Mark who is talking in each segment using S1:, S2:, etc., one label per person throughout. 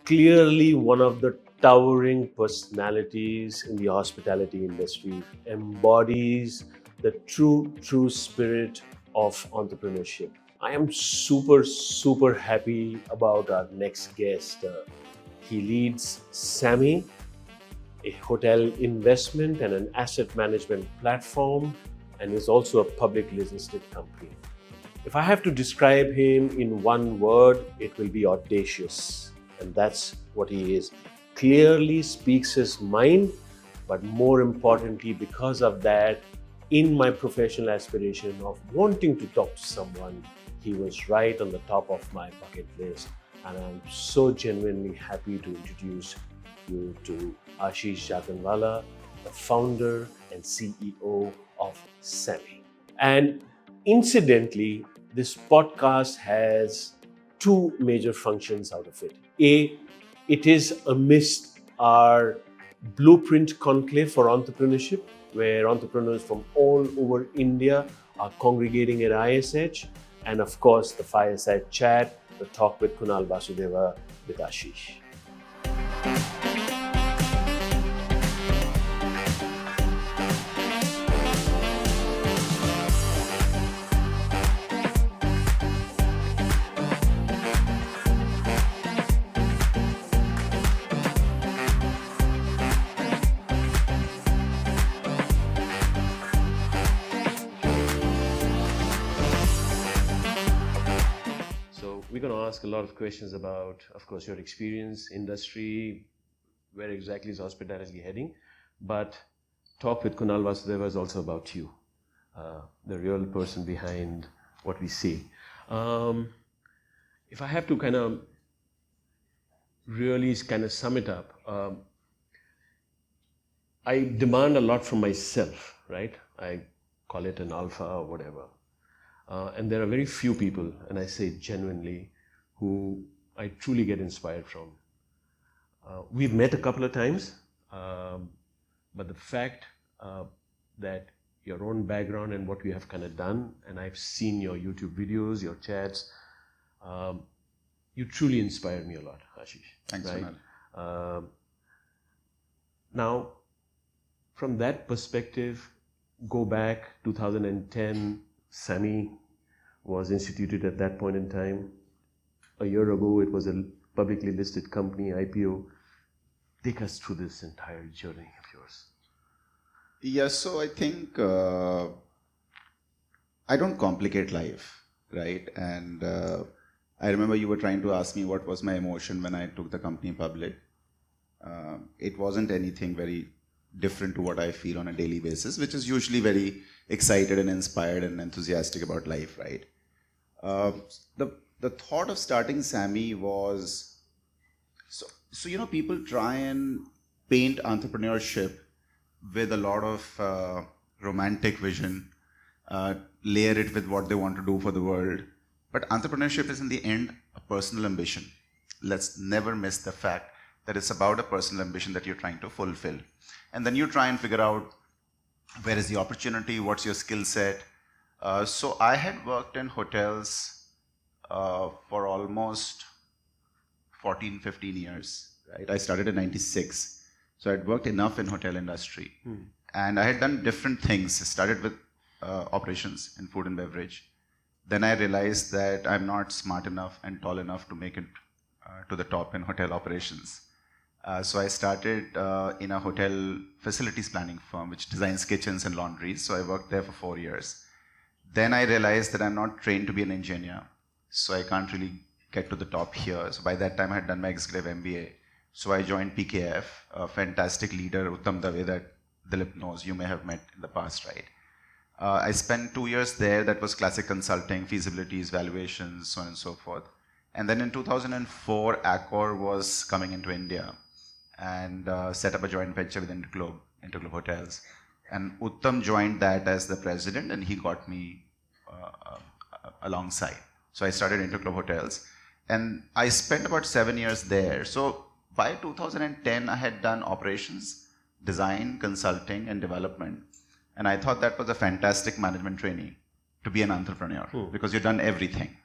S1: Clearly one of the towering personalities in the hospitality industry, embodies the true spirit of entrepreneurship. I am super happy about our next guest. He leads SAMHI, a hotel investment and an asset management platform, and is also a publicly listed company. If I have to describe him in one word, it will be audacious. And that's what he is. Clearly speaks his mind, but more importantly, because of that, in my professional aspiration of wanting to talk to someone, he was right on the top of my bucket list. And I'm so genuinely happy to introduce you to Ashish Jakhanwala, the founder and CEO of SAMHI. And incidentally, this podcast has two major functions out of it. A, it is amidst our blueprint conclave for entrepreneurship, where entrepreneurs from all over India are congregating at ISH. And of course, the fireside chat, the talk with Kunal Vasudeva with Ashish. We're going to ask a lot of questions about, of course, your experience, industry, where exactly is hospitality heading. But talk with Kunal Vasudeva is also about you, the real person behind what we see. If I have to kind of really kind of sum it up, I demand a lot from myself, right? I call it an alpha or whatever. And there are very few people, and I say genuinely, who I truly get inspired from. We've met a couple of times, but the fact that your own background and what you have kind of done, and I've seen your YouTube videos, your chats, you truly inspired me a lot, Ashish.
S2: Thanks,
S1: right?
S2: Kunal.
S1: Now, from that perspective, go back 2010, SAMHI was instituted at that point in time. A year ago, it was a publicly listed company, IPO. Take us through this entire journey of yours.
S2: Yes, so I think I don't complicate life, right? And I remember you were trying to ask me what was my emotion when I took the company public. It wasn't anything very different to what I feel on a daily basis, which is usually very excited and inspired and enthusiastic about life, right? The thought of starting SAMHI was, so you know, people try and paint entrepreneurship with a lot of romantic vision, layer it with what they want to do for the world. But entrepreneurship is in the end a personal ambition. Let's never miss the fact that it's about a personal ambition that you're trying to fulfill. And then you try and figure out where is the opportunity, what's your skill set. So I had worked in hotels for almost 14, 15 years, right? I started in 96. So I'd worked enough in hotel industry. And I had done different things. I started with operations in food and beverage. Then I realized that I'm not smart enough and tall enough to make it to the top in hotel operations. So I started in a hotel facilities planning firm which designs kitchens and laundries. So I worked there for 4 years. Then I realized that I'm not trained to be an engineer. So I can't really get to the top here. So by that time I had done my executive MBA. So I joined PKF, a fantastic leader, Uttam Dave, that Dilip knows, you may have met in the past, right? I spent 2 years there. That was classic consulting, feasibilities, valuations, so on and so forth. And then in 2004, Accor was coming into India and set up a joint venture with Interglobe Hotels. And Uttam joined that as the president, and he got me alongside. So I started Interglobe Hotels, and I spent about 7 years there. So by 2010, I had done operations, design, consulting, and development. And I thought that was a fantastic management training to be an entrepreneur because you've done everything.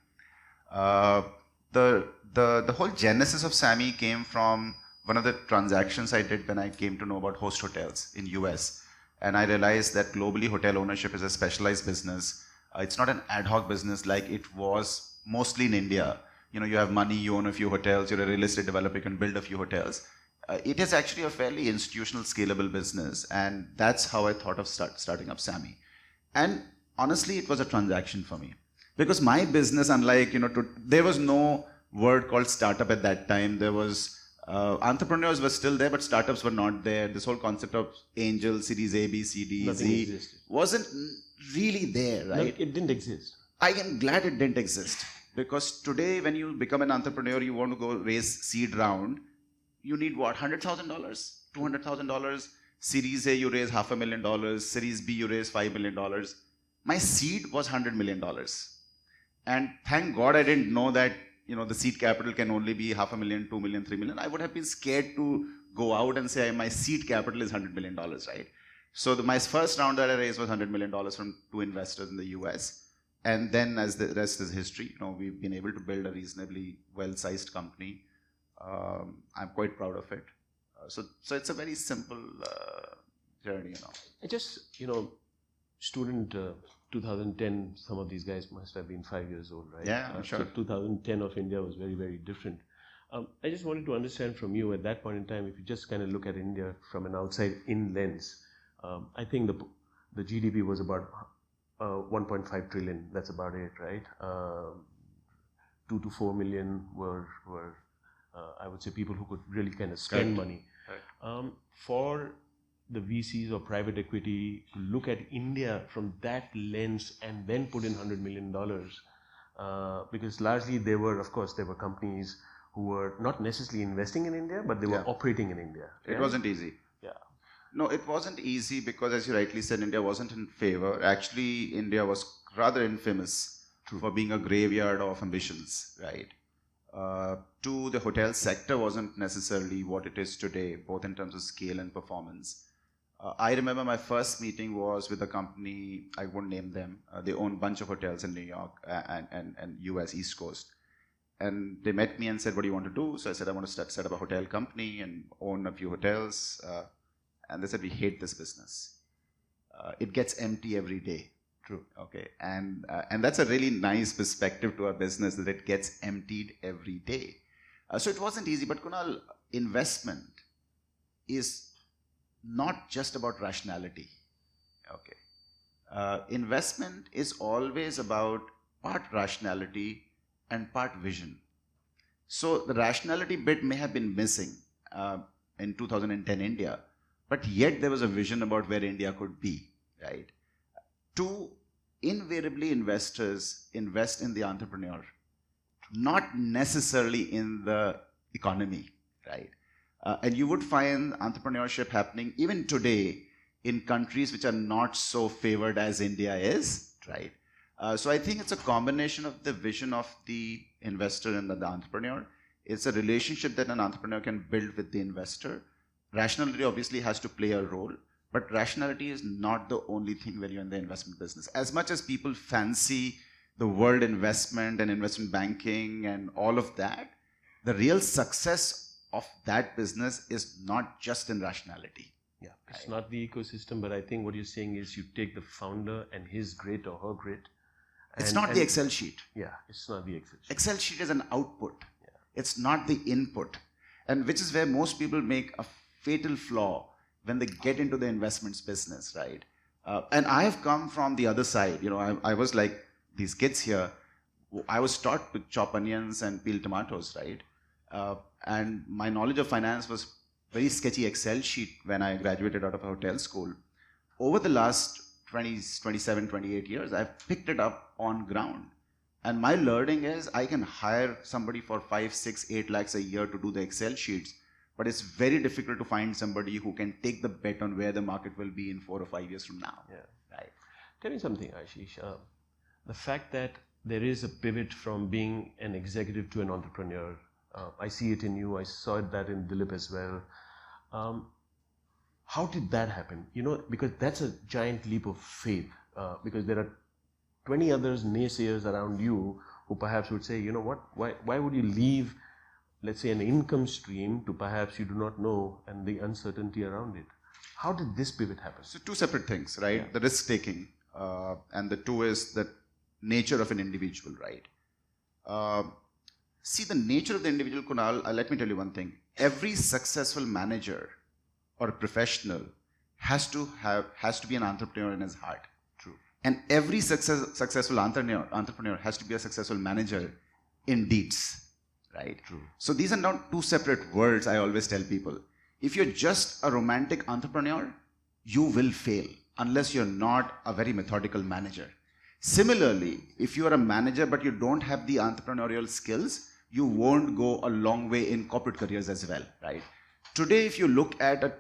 S2: the whole genesis of SAMHI came from one of the transactions I did when I came to know about host hotels in US. And I realized that globally hotel ownership is a specialized business. It's not an ad hoc business like it was mostly in India. You know, you have money, you own a few hotels, you're a real estate developer, you can build a few hotels. It is actually a fairly institutional, scalable business, and that's how I thought of starting up SAMHI. And honestly, it was a transaction for me because my business, unlike there was no word called startup at that time. There was entrepreneurs were still there, but startups were not there. This whole concept of angel, Series A, B, C, D,
S1: Nothing
S2: Z
S1: existed.
S2: wasn't really there, right?
S1: No, it didn't exist.
S2: I am glad it didn't exist because today, when you become an entrepreneur, you want to go raise seed round. You need what? $100,000, $200,000. Series A, you raise $500,000. Series B, you raise $5 million. My seed was $100 million. And thank God I didn't know that the seed capital can only be $500,000, $2 million, $3 million. I would have been scared to go out and say my seed capital is $100 million, right? So my first round that I raised was $100 million from 2 investors in the US. And then, as the rest is history, we've been able to build a reasonably well-sized company. I'm quite proud of it. So it's a very simple journey,
S1: I just, student 2010, some of these guys must have been 5 years old, right?
S2: Yeah, I'm sure.
S1: So 2010 of India was very, very different. I just wanted to understand from you at that point in time, if you just kind of look at India from an outside-in lens, I think the GDP was about 1.5 trillion. That's about it, right? 2 to 4 million were I would say people who could really kind of spend money.
S2: Right.
S1: For the VCs or private equity to look at India from that lens and then put in $100 million, because largely there were companies who were not necessarily investing in India, but they were operating in India.
S2: It wasn't easy.
S1: Yeah.
S2: No, it wasn't easy because, as you rightly said, India wasn't in favor. Actually, India was rather infamous for being a graveyard of ambitions, right? Two, the hotel sector wasn't necessarily what it is today, both in terms of scale and performance. I remember my first meeting was with a company, I won't name them. They own a bunch of hotels in New York and US East Coast. And they met me and said, what do you want to do? So I said, I want to set up a hotel company and own a few hotels. And they said, we hate this business. It gets empty every day.
S1: True.
S2: Okay. And that's a really nice perspective to our business, that it gets emptied every day. So it wasn't easy. But Kunal, investment is not just about rationality. Okay. Investment is always about part rationality and part vision. So the rationality bit may have been missing in 2010 India, but yet there was a vision about where India could be, right? Two, invariably investors invest in the entrepreneur, not necessarily in the economy, right? And you would find entrepreneurship happening even today in countries which are not so favored as India is, right? So I think it's a combination of the vision of the investor and the entrepreneur. It's a relationship that an entrepreneur can build with the investor. Rationality obviously has to play a role, but rationality is not the only thing when you're in the investment business. As much as people fancy the word investment and investment banking and all of that, the real success of that business is not just in rationality.
S1: Yeah, it's not the ecosystem, but I think what you're saying is you take the founder and his grit or her grit.
S2: It's not the Excel sheet.
S1: Yeah, it's not the Excel sheet.
S2: Excel sheet is an output. Yeah. It's not the input. And which is where most people make a fatal flaw when they get into the investments business, right? And I have come from the other side. I was like these kids here. I was taught to chop onions and peel tomatoes, right? And my knowledge of finance was very sketchy Excel sheet when I graduated out of a hotel school. Over the last 27, 28 years, I've picked it up on ground. And my learning is I can hire somebody for 5, 6, 8 lakhs a year to do the Excel sheets, but it's very difficult to find somebody who can take the bet on where the market will be in 4 or 5 years from now.
S1: Yeah.
S2: Right.
S1: Tell me something, Ashish. The fact that there is a pivot from being an executive to an entrepreneur, I see it in you. I saw that in Dilip as well. How did that happen? Because that's a giant leap of faith. Because there are 20 others naysayers around you who perhaps would say, you know what, why would you leave, let's say, an income stream to perhaps you do not know and the uncertainty around it? How did this pivot happen?
S2: So two separate things, right?
S1: Yeah.
S2: The risk taking, and the two is the nature of an individual, right? See, the nature of the individual, Kunal, let me tell you one thing. Every successful manager or a professional has to be an entrepreneur in his heart.
S1: True.
S2: And every successful entrepreneur has to be a successful manager in deeds, right?
S1: True.
S2: So these are not two separate words. I always tell people, if you're just a romantic entrepreneur, you will fail unless you're not a very methodical manager. Similarly, if you are a manager but you don't have the entrepreneurial skills, you won't go a long way in corporate careers as well, right? Today, if you look at a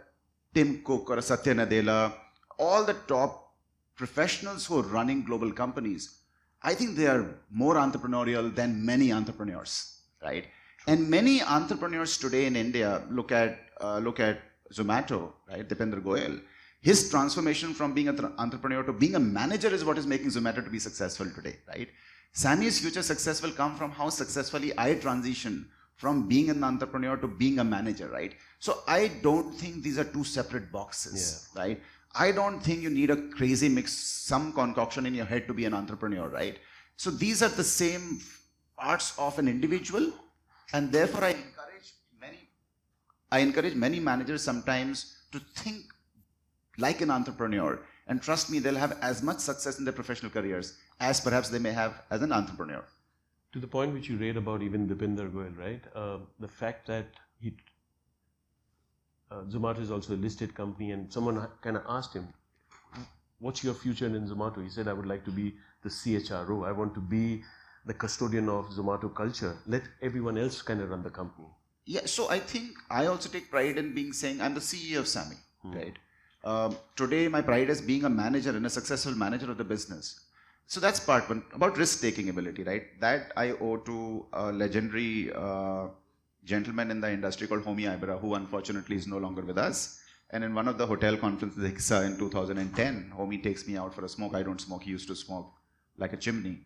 S2: Tim Cook or a Satya Nadella, all the top professionals who are running global companies, I think they are more entrepreneurial than many entrepreneurs, right? And many entrepreneurs today in India, look at Zomato, right? Dipender Goyal. His transformation from being an entrepreneur to being a manager is what is making Zomato to be successful today, right? SAMHI's future success will come from how successfully I transition from being an entrepreneur to being a manager, right? So I don't think these are two separate boxes, right? I don't think you need a crazy mix, some concoction in your head to be an entrepreneur, right? So these are the same parts of an individual, and therefore I encourage many managers sometimes to think like an entrepreneur, and trust me, they'll have as much success in their professional careers as perhaps they may have as an entrepreneur.
S1: To the point which you read about even Dipinder Goyal, right? The fact that Zomato is also a listed company, and someone kind of asked him, what's your future in Zomato? He said, I would like to be the CHRO. I want to be the custodian of Zomato culture. Let everyone else kind of run the company.
S2: Yeah, so I think I also take pride in saying I'm the CEO of SAMHI, right? Today, my pride is being a manager and a successful manager of the business. So that's part one. About risk-taking ability, right? That I owe to a legendary gentleman in the industry called Homi Ibera, who unfortunately is no longer with us. And in one of the hotel conferences in 2010, Homi takes me out for a smoke. I don't smoke. He used to smoke like a chimney.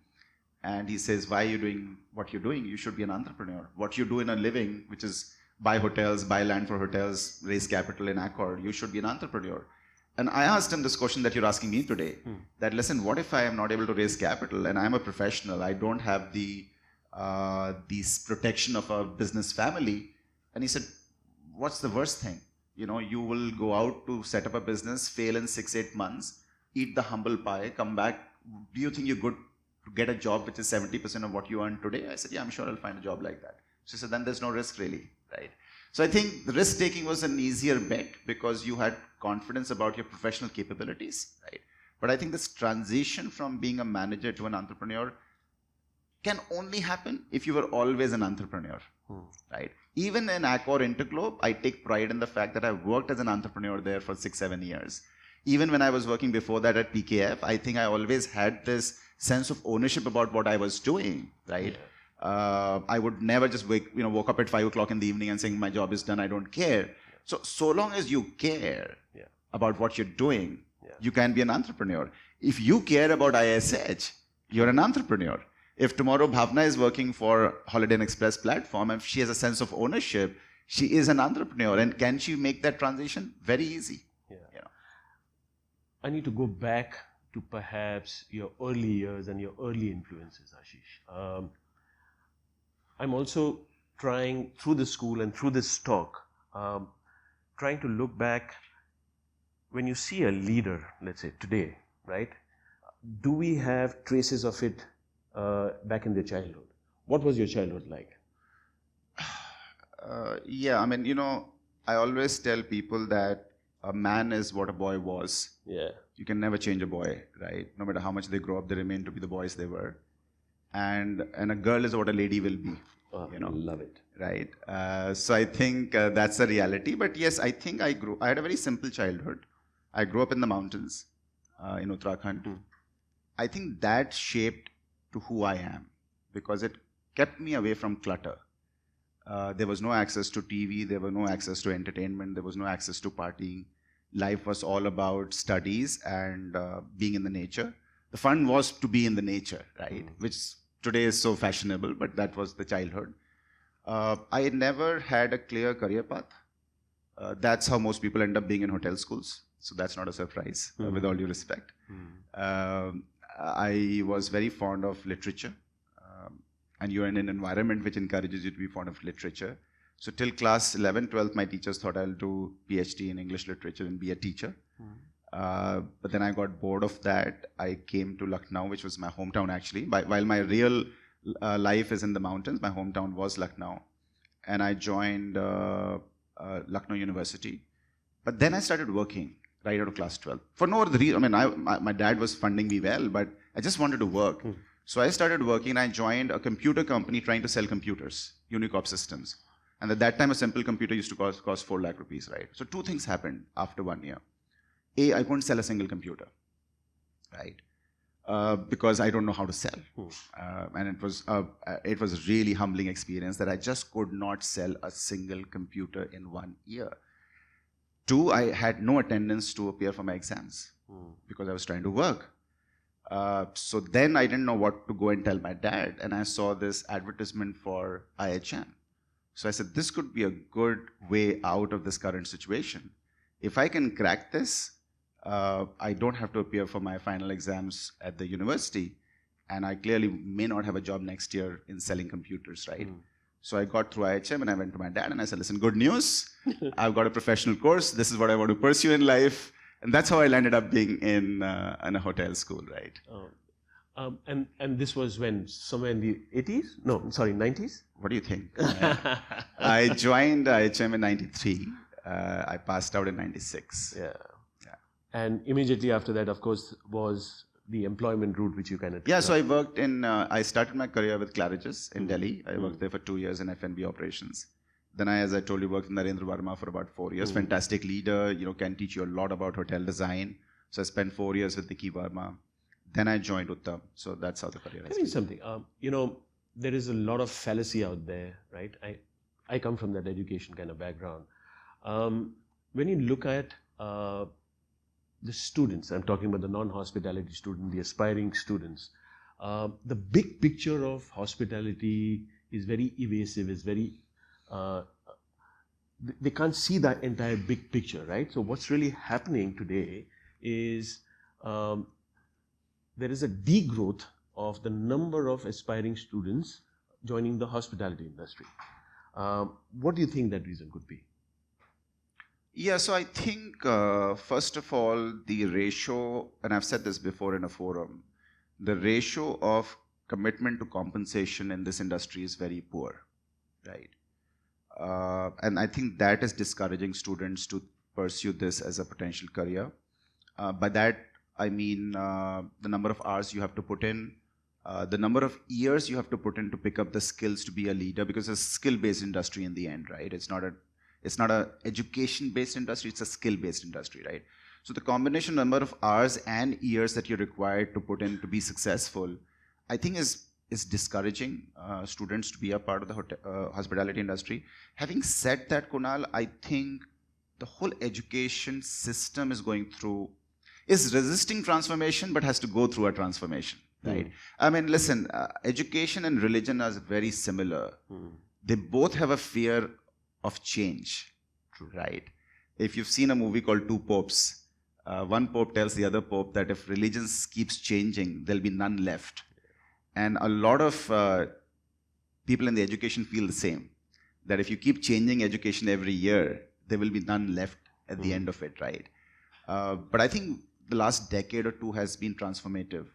S2: And he says, why are you doing what you're doing? You should be an entrepreneur. What you do in a living, which is buy hotels, buy land for hotels, raise capital in Accord, you should be an entrepreneur. And I asked him this question that you're asking me today, that listen, what if I am not able to raise capital and I'm a professional, I don't have the protection of a business family? And he said, what's the worst thing? You know, you will go out to set up a business, fail in 6-8 months, eat the humble pie, come back. Do you think you're good to get a job which is 70% of what you earn today? I said, yeah, I'm sure I'll find a job like that. So he said, then there's no risk really, right? So I think the risk taking was an easier bet because you had confidence about your professional capabilities, right? But I think this transition from being a manager to an entrepreneur can only happen if you were always an entrepreneur, right? Even in Accor Interglobe, I take pride in the fact that I worked as an entrepreneur there for 6-7 years. Even when I was working before that at PKF, I think I always had this sense of ownership about what I was doing, right? Yeah. I would never just woke up at 5 o'clock in the evening and saying my job is done, I don't care. Yeah. So long as you care about what you're doing, you can be an entrepreneur. If you care about ISH, you're an entrepreneur. If tomorrow Bhavna is working for Holiday Inn Express platform and she has a sense of ownership, she is an entrepreneur. And can she make that transition? Very easy.
S1: Yeah. I need to go back to perhaps your early years and your early influences, Ashish. I'm also trying, through the school and through this talk, trying to look back. When you see a leader, let's say today, right? Do we have traces of it back in their childhood? What was your childhood like?
S2: Yeah, I mean, I always tell people that a man is what a boy was.
S1: Yeah.
S2: You can never change a boy, right? No matter how much they grow up, they remain to be the boys they were. And a girl is what a lady will be.
S1: Oh, love it.
S2: Right. So I think that's the reality. But yes, I think I had a very simple childhood. I grew up in the mountains in Uttarakhand. I think that shaped to who I am because it kept me away from clutter. There was no access to TV. There was no access to entertainment. There was no access to partying. Life was all about studies and being in the nature. The fun was to be in the nature, right? Which today is so fashionable, but that was the childhood. I never had a clear career path. That's how most people end up being in hotel schools. So that's not a surprise, with all due respect. I was very fond of literature. And you're in an environment which encourages you to be fond of literature. So till class 11, 12, my teachers thought I'll do PhD in English literature and be a teacher. But then I got bored of that. I came to Lucknow, which was my hometown actually. While my real life is in the mountains, my hometown was Lucknow. And I joined Lucknow University. But then I started working right out of class 12. For no other reason. I mean, my dad was funding me well, but I just wanted to work. So I started working and I joined a computer company trying to sell computers, Unicorp Systems. And at that time, a simple computer used to cost 4 lakh rupees, right? So 2 things happened after 1 year. A, I couldn't sell a single computer, right? Because I don't know how to sell. And it was a really humbling experience that I just could not sell a single computer in 1 year. 2, I had no attendance to appear for my exams because I was trying to work. So then I didn't know what to go and tell my dad, and I saw this advertisement for IHM. So I said, this could be a good way out of this current situation. If I can crack this, I don't have to appear for my final exams at the university, and I clearly may not have a job next year in selling computers, right? So I got through IHM and I went to my dad and I said, listen, good news. I've got a professional course. This is what I want to pursue in life. And that's how I landed up being in a hotel school, right?
S1: And this was when? Somewhere in the 80s? No, sorry, 90s?
S2: What do you think? I joined IHM in 93. I passed out in 96.
S1: Yeah. And immediately after that, of course, was the employment route which you kind of...
S2: Yeah, so I worked in, I started my career with Claridge's in Delhi. I worked there for 2 years in F&B operations. Then I, as I told you, worked with Narendra Verma for about 4 years. Fantastic leader, can teach you a lot about hotel design. So I spent 4 years with Vicky Verma. Then I joined Uttam. So that's how the career has
S1: Tell me something. There is a lot of fallacy out there, right? I come from that education kind of background. When you look at the students, I'm talking about the non-hospitality student, the aspiring students, the big picture of hospitality is very evasive, is very... they can't see the entire big picture, right? So what's really happening today is there is a degrowth of the number of aspiring students joining the hospitality industry. What do you think that reason could be?
S2: Yeah, so I think, first of all, the ratio, and I've said this before in a forum, the ratio of commitment to compensation in this industry is very poor, right? And I think that is discouraging students to pursue this as a potential career. By that, I mean the number of hours you have to put in, the number of years you have to put in to pick up the skills to be a leader, because it's a skill-based industry in the end, right? It's not a education-based industry, it's a skill-based industry, right? So the combination number of hours and years that you're required to put in to be successful, I think is discouraging students to be a part of the hospitality industry. Having said that, Kunal, I think the whole education system is resisting transformation, but has to go through a transformation, right? I mean, listen, education and religion are very similar. They both have a fear of change, right? If you've seen a movie called Two Popes, one pope tells the other pope that if religion keeps changing, there'll be none left. And a lot of people in the education feel the same, that if you keep changing education every year, there will be none left at the end of it, right? But I think the last decade or two has been transformative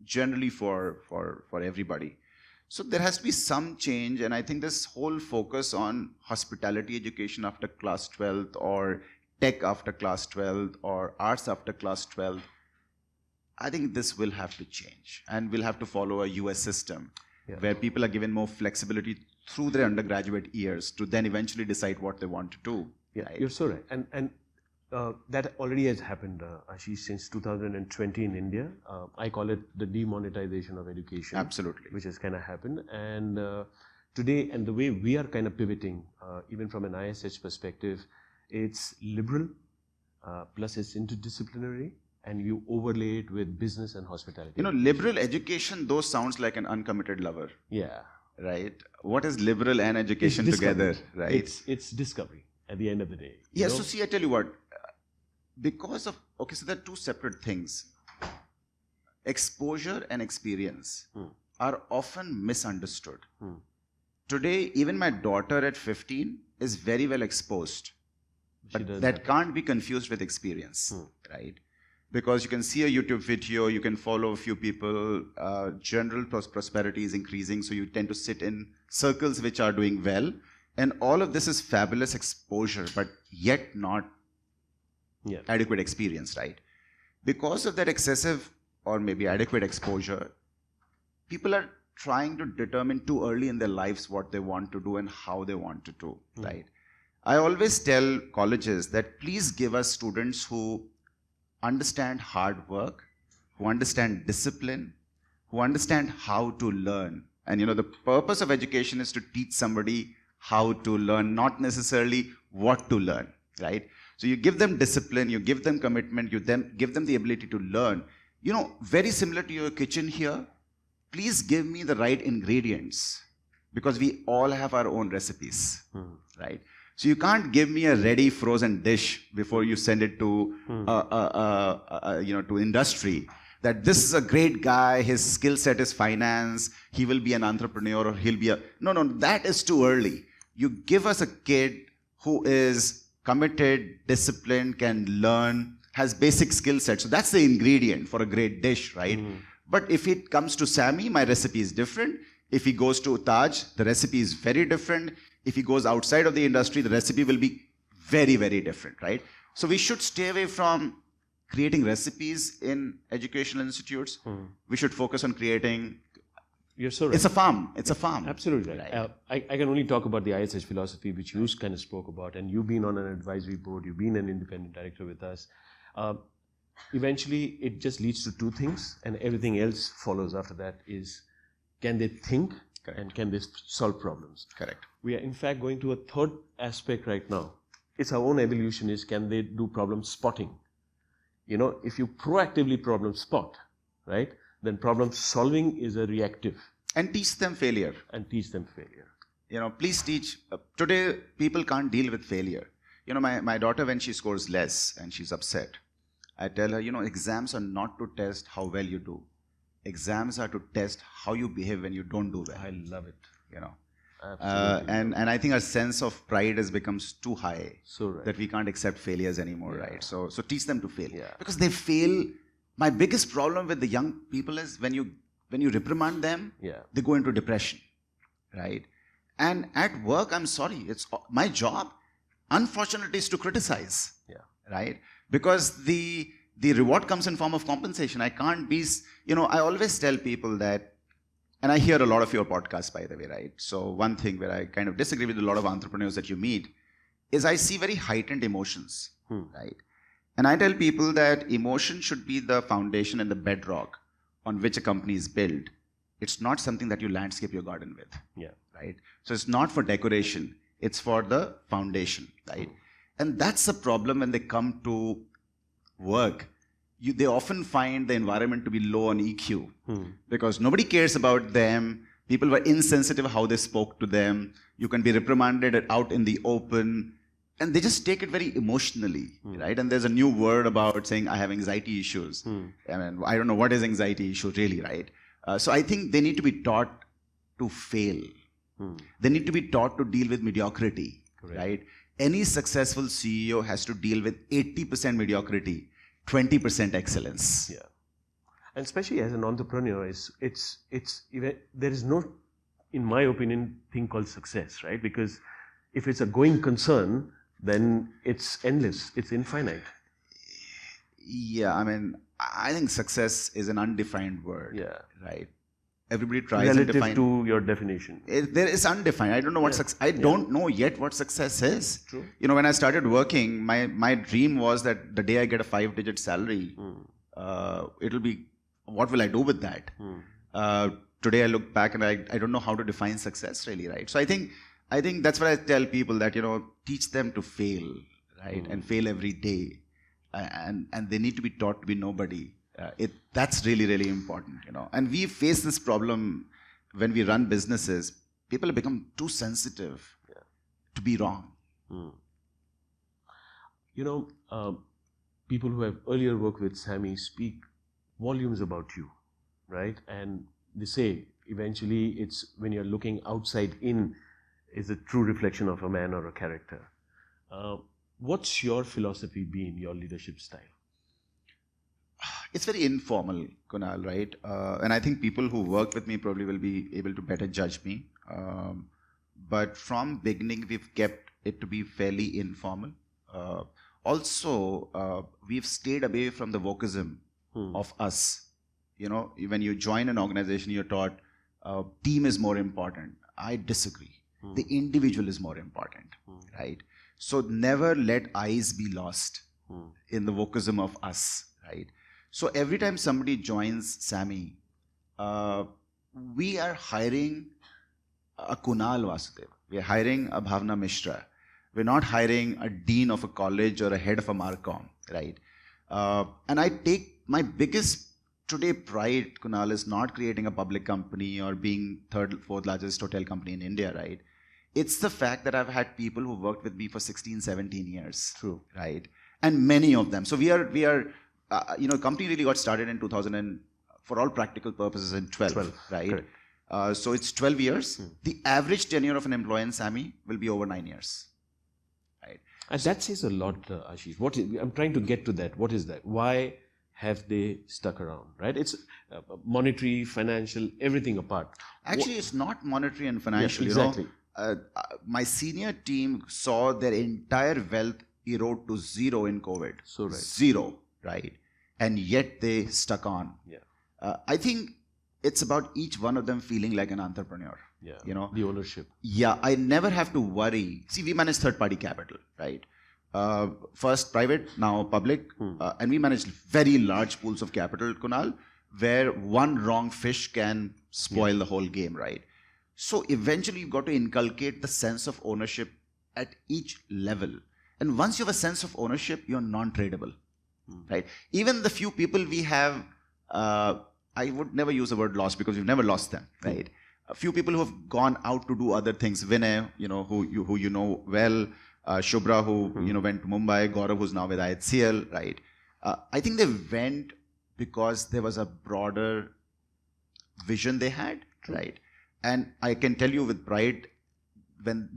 S2: generally for everybody. So there has to be some change, and I think this whole focus on hospitality education after class 12th, or tech after class 12th, or arts after class 12th, I think this will have to change, and we'll have to follow a US system where people are given more flexibility through their undergraduate years to then eventually decide what they want to do.
S1: Yeah,
S2: right?
S1: You're so right. And that already has happened, Ashish, since 2020 in India. I call it the demonetization of education.
S2: Absolutely.
S1: Which has kind of happened. And today, and the way we are kind of pivoting, even from an ISH perspective, it's liberal, plus it's interdisciplinary, and you overlay it with business and hospitality.
S2: You know, liberal education, though, sounds like an uncommitted lover,
S1: Yeah.
S2: right? What is liberal and education together, right?
S1: It's discovery at the end of the day.
S2: Yeah, so see, I tell you what, because of, okay, so there are two separate things. Exposure and experience are often misunderstood. Today, even my daughter at 15 is very well exposed. But that can't be confused with experience, right? Because you can see a YouTube video, you can follow a few people, general prosperity is increasing, so you tend to sit in circles which are doing well. And all of this is fabulous exposure, but yet not adequate experience, right? Because of that excessive or maybe adequate exposure, people are trying to determine too early in their lives what they want to do and how they want to do, right? I always tell colleges that please give us students who understand hard work, who understand discipline, who understand how to learn. And you know, the purpose of education is to teach somebody how to learn, not necessarily what to learn, right? So you give them discipline, you give them commitment, you give them the ability to learn. You know, very similar to your kitchen here, please give me the right ingredients, because we all have our own recipes, right? So you can't give me a ready frozen dish before you send it to, to industry. That this is a great guy, his skill set is finance, he will be an entrepreneur, or he'll be a... No, that is too early. You give us a kid who is committed, disciplined, can learn, has basic skill set. So that's the ingredient for a great dish, right? But if it comes to SAMHI, my recipe is different. If he goes to Taj, the recipe is very different. If he goes outside of the industry, the recipe will be very, very different, right? So we should stay away from creating recipes in educational institutes. We should focus on creating...
S1: You're so right.
S2: It's a farm. It's a farm.
S1: Absolutely right. I can only talk about the ISH philosophy, which you kind of spoke about, and you've been on an advisory board, you've been an independent director with us. Eventually, it just leads to two things, and everything else follows after that is, can they think? Correct. And can they solve problems?
S2: Correct.
S1: We are in fact going to a third aspect right now. It's our own evolution is, can they do problem spotting? You know, if you proactively problem spot, right, then problem solving is a reactive.
S2: And teach them failure. You know, please teach. Today, people can't deal with failure. You know, my daughter, when she scores less and she's upset, I tell her, you know, exams are not to test how well you do. Exams are to test how you behave when you don't do well.
S1: I love it.
S2: You know.
S1: Absolutely.
S2: And I think our sense of pride has become too high,
S1: so right,
S2: that we can't accept failures anymore, right? So teach them to fail.
S1: Yeah.
S2: Because they fail. My biggest problem with the young people is when you reprimand them, they go into depression, right? And at work, I'm sorry, it's my job, unfortunately, is to criticize, right? Because the reward comes in form of compensation. I can't be, you know, I always tell people that, and I hear a lot of your podcasts, by the way, right? So one thing where I kind of disagree with a lot of entrepreneurs that you meet is I see very heightened emotions, right? And I tell people that emotion should be the foundation and the bedrock on which a company is built. It's not something that you landscape your garden with, right? So it's not for decoration. It's for the foundation, right? And that's the problem when they come to work. They often find the environment to be low on EQ because nobody cares about them. People were insensitive how they spoke to them. You can be reprimanded out in the open. And they just take it very emotionally, right? And there's a new word about saying, I have anxiety issues. I mean, I don't know what is anxiety issue really, right? So I think they need to be taught to fail. They need to be taught to deal with mediocrity, right? Any successful CEO has to deal with 80% mediocrity, 20% excellence.
S1: Yeah. And especially as an entrepreneur, there is no, in my opinion, thing called success, right? Because if it's a going concern, then it's endless, it's infinite.
S2: Yeah, I mean, I think success is an undefined word, right? Everybody tries
S1: relative
S2: to define...
S1: to your definition.
S2: There is undefined. I don't know what success... I don't know yet what success is.
S1: True.
S2: You know, when I started working, my dream was that the day I get a 5-digit salary, it'll be, what will I do with that? Today I look back and I don't know how to define success really, right? So I think that's what I tell people, that, you know, teach them to fail, right? And fail every day. and they need to be taught to be nobody. That's really, really important, And we face this problem when we run businesses. People have become too sensitive to be wrong.
S1: People who have earlier worked with SAMHI speak volumes about you, right? And they say eventually it's when you're looking outside in is a true reflection of a man or a character. What's your philosophy been, your leadership style?
S2: It's very informal, Kunal, right? And I think people who work with me probably will be able to better judge me. But from beginning, we've kept it to be fairly informal. Also, we've stayed away from the wokeism of us. When you join an organization, you're taught team is more important. I disagree. The individual is more important, right? So never let eyes be lost in the wokeism of us, right? So every time somebody joins SAMHI, we are hiring a Kunal Vasudeva. We are hiring a Bhavna Mishra. We're not hiring a dean of a college or a head of a Marcom, right? And I take my biggest today pride, Kunal, is not creating a public company or being third, fourth largest hotel company in India, right? It's the fact that I've had people who worked with me for 16, 17 years.
S1: True.
S2: Right? And many of them. So we are company really got started in 2000 and for all practical purposes in 12, right?
S1: Correct.
S2: So it's 12 years. The average tenure of an employee in SAMHI will be over 9 years. Right?
S1: And that says a lot, Ashish. I'm trying to get to that. What is that? Why have they stuck around, right? It's monetary, financial, everything apart.
S2: Actually, it's not monetary and financial.
S1: Yes, exactly.
S2: My senior team saw their entire wealth erode to zero in COVID.
S1: So right.
S2: Zero, right? And yet they stuck on.
S1: Yeah.
S2: I think it's about each one of them feeling like an entrepreneur.
S1: Yeah. The ownership.
S2: Yeah, I never have to worry. See, we manage third-party capital, right? First private, now public, and we manage very large pools of capital, Kunal, where one wrong fish can spoil the whole game, right? So eventually you've got to inculcate the sense of ownership at each level. And once you have a sense of ownership, you're non-tradable, right? Even the few people we have, I would never use the word lost because we've never lost them, right? A few people who have gone out to do other things, Vinay, who you know well, Shubhra, who went to Mumbai, Gaurav, who's now with IHCL, right? I think they went because there was a broader vision they had, right? And I can tell you with pride,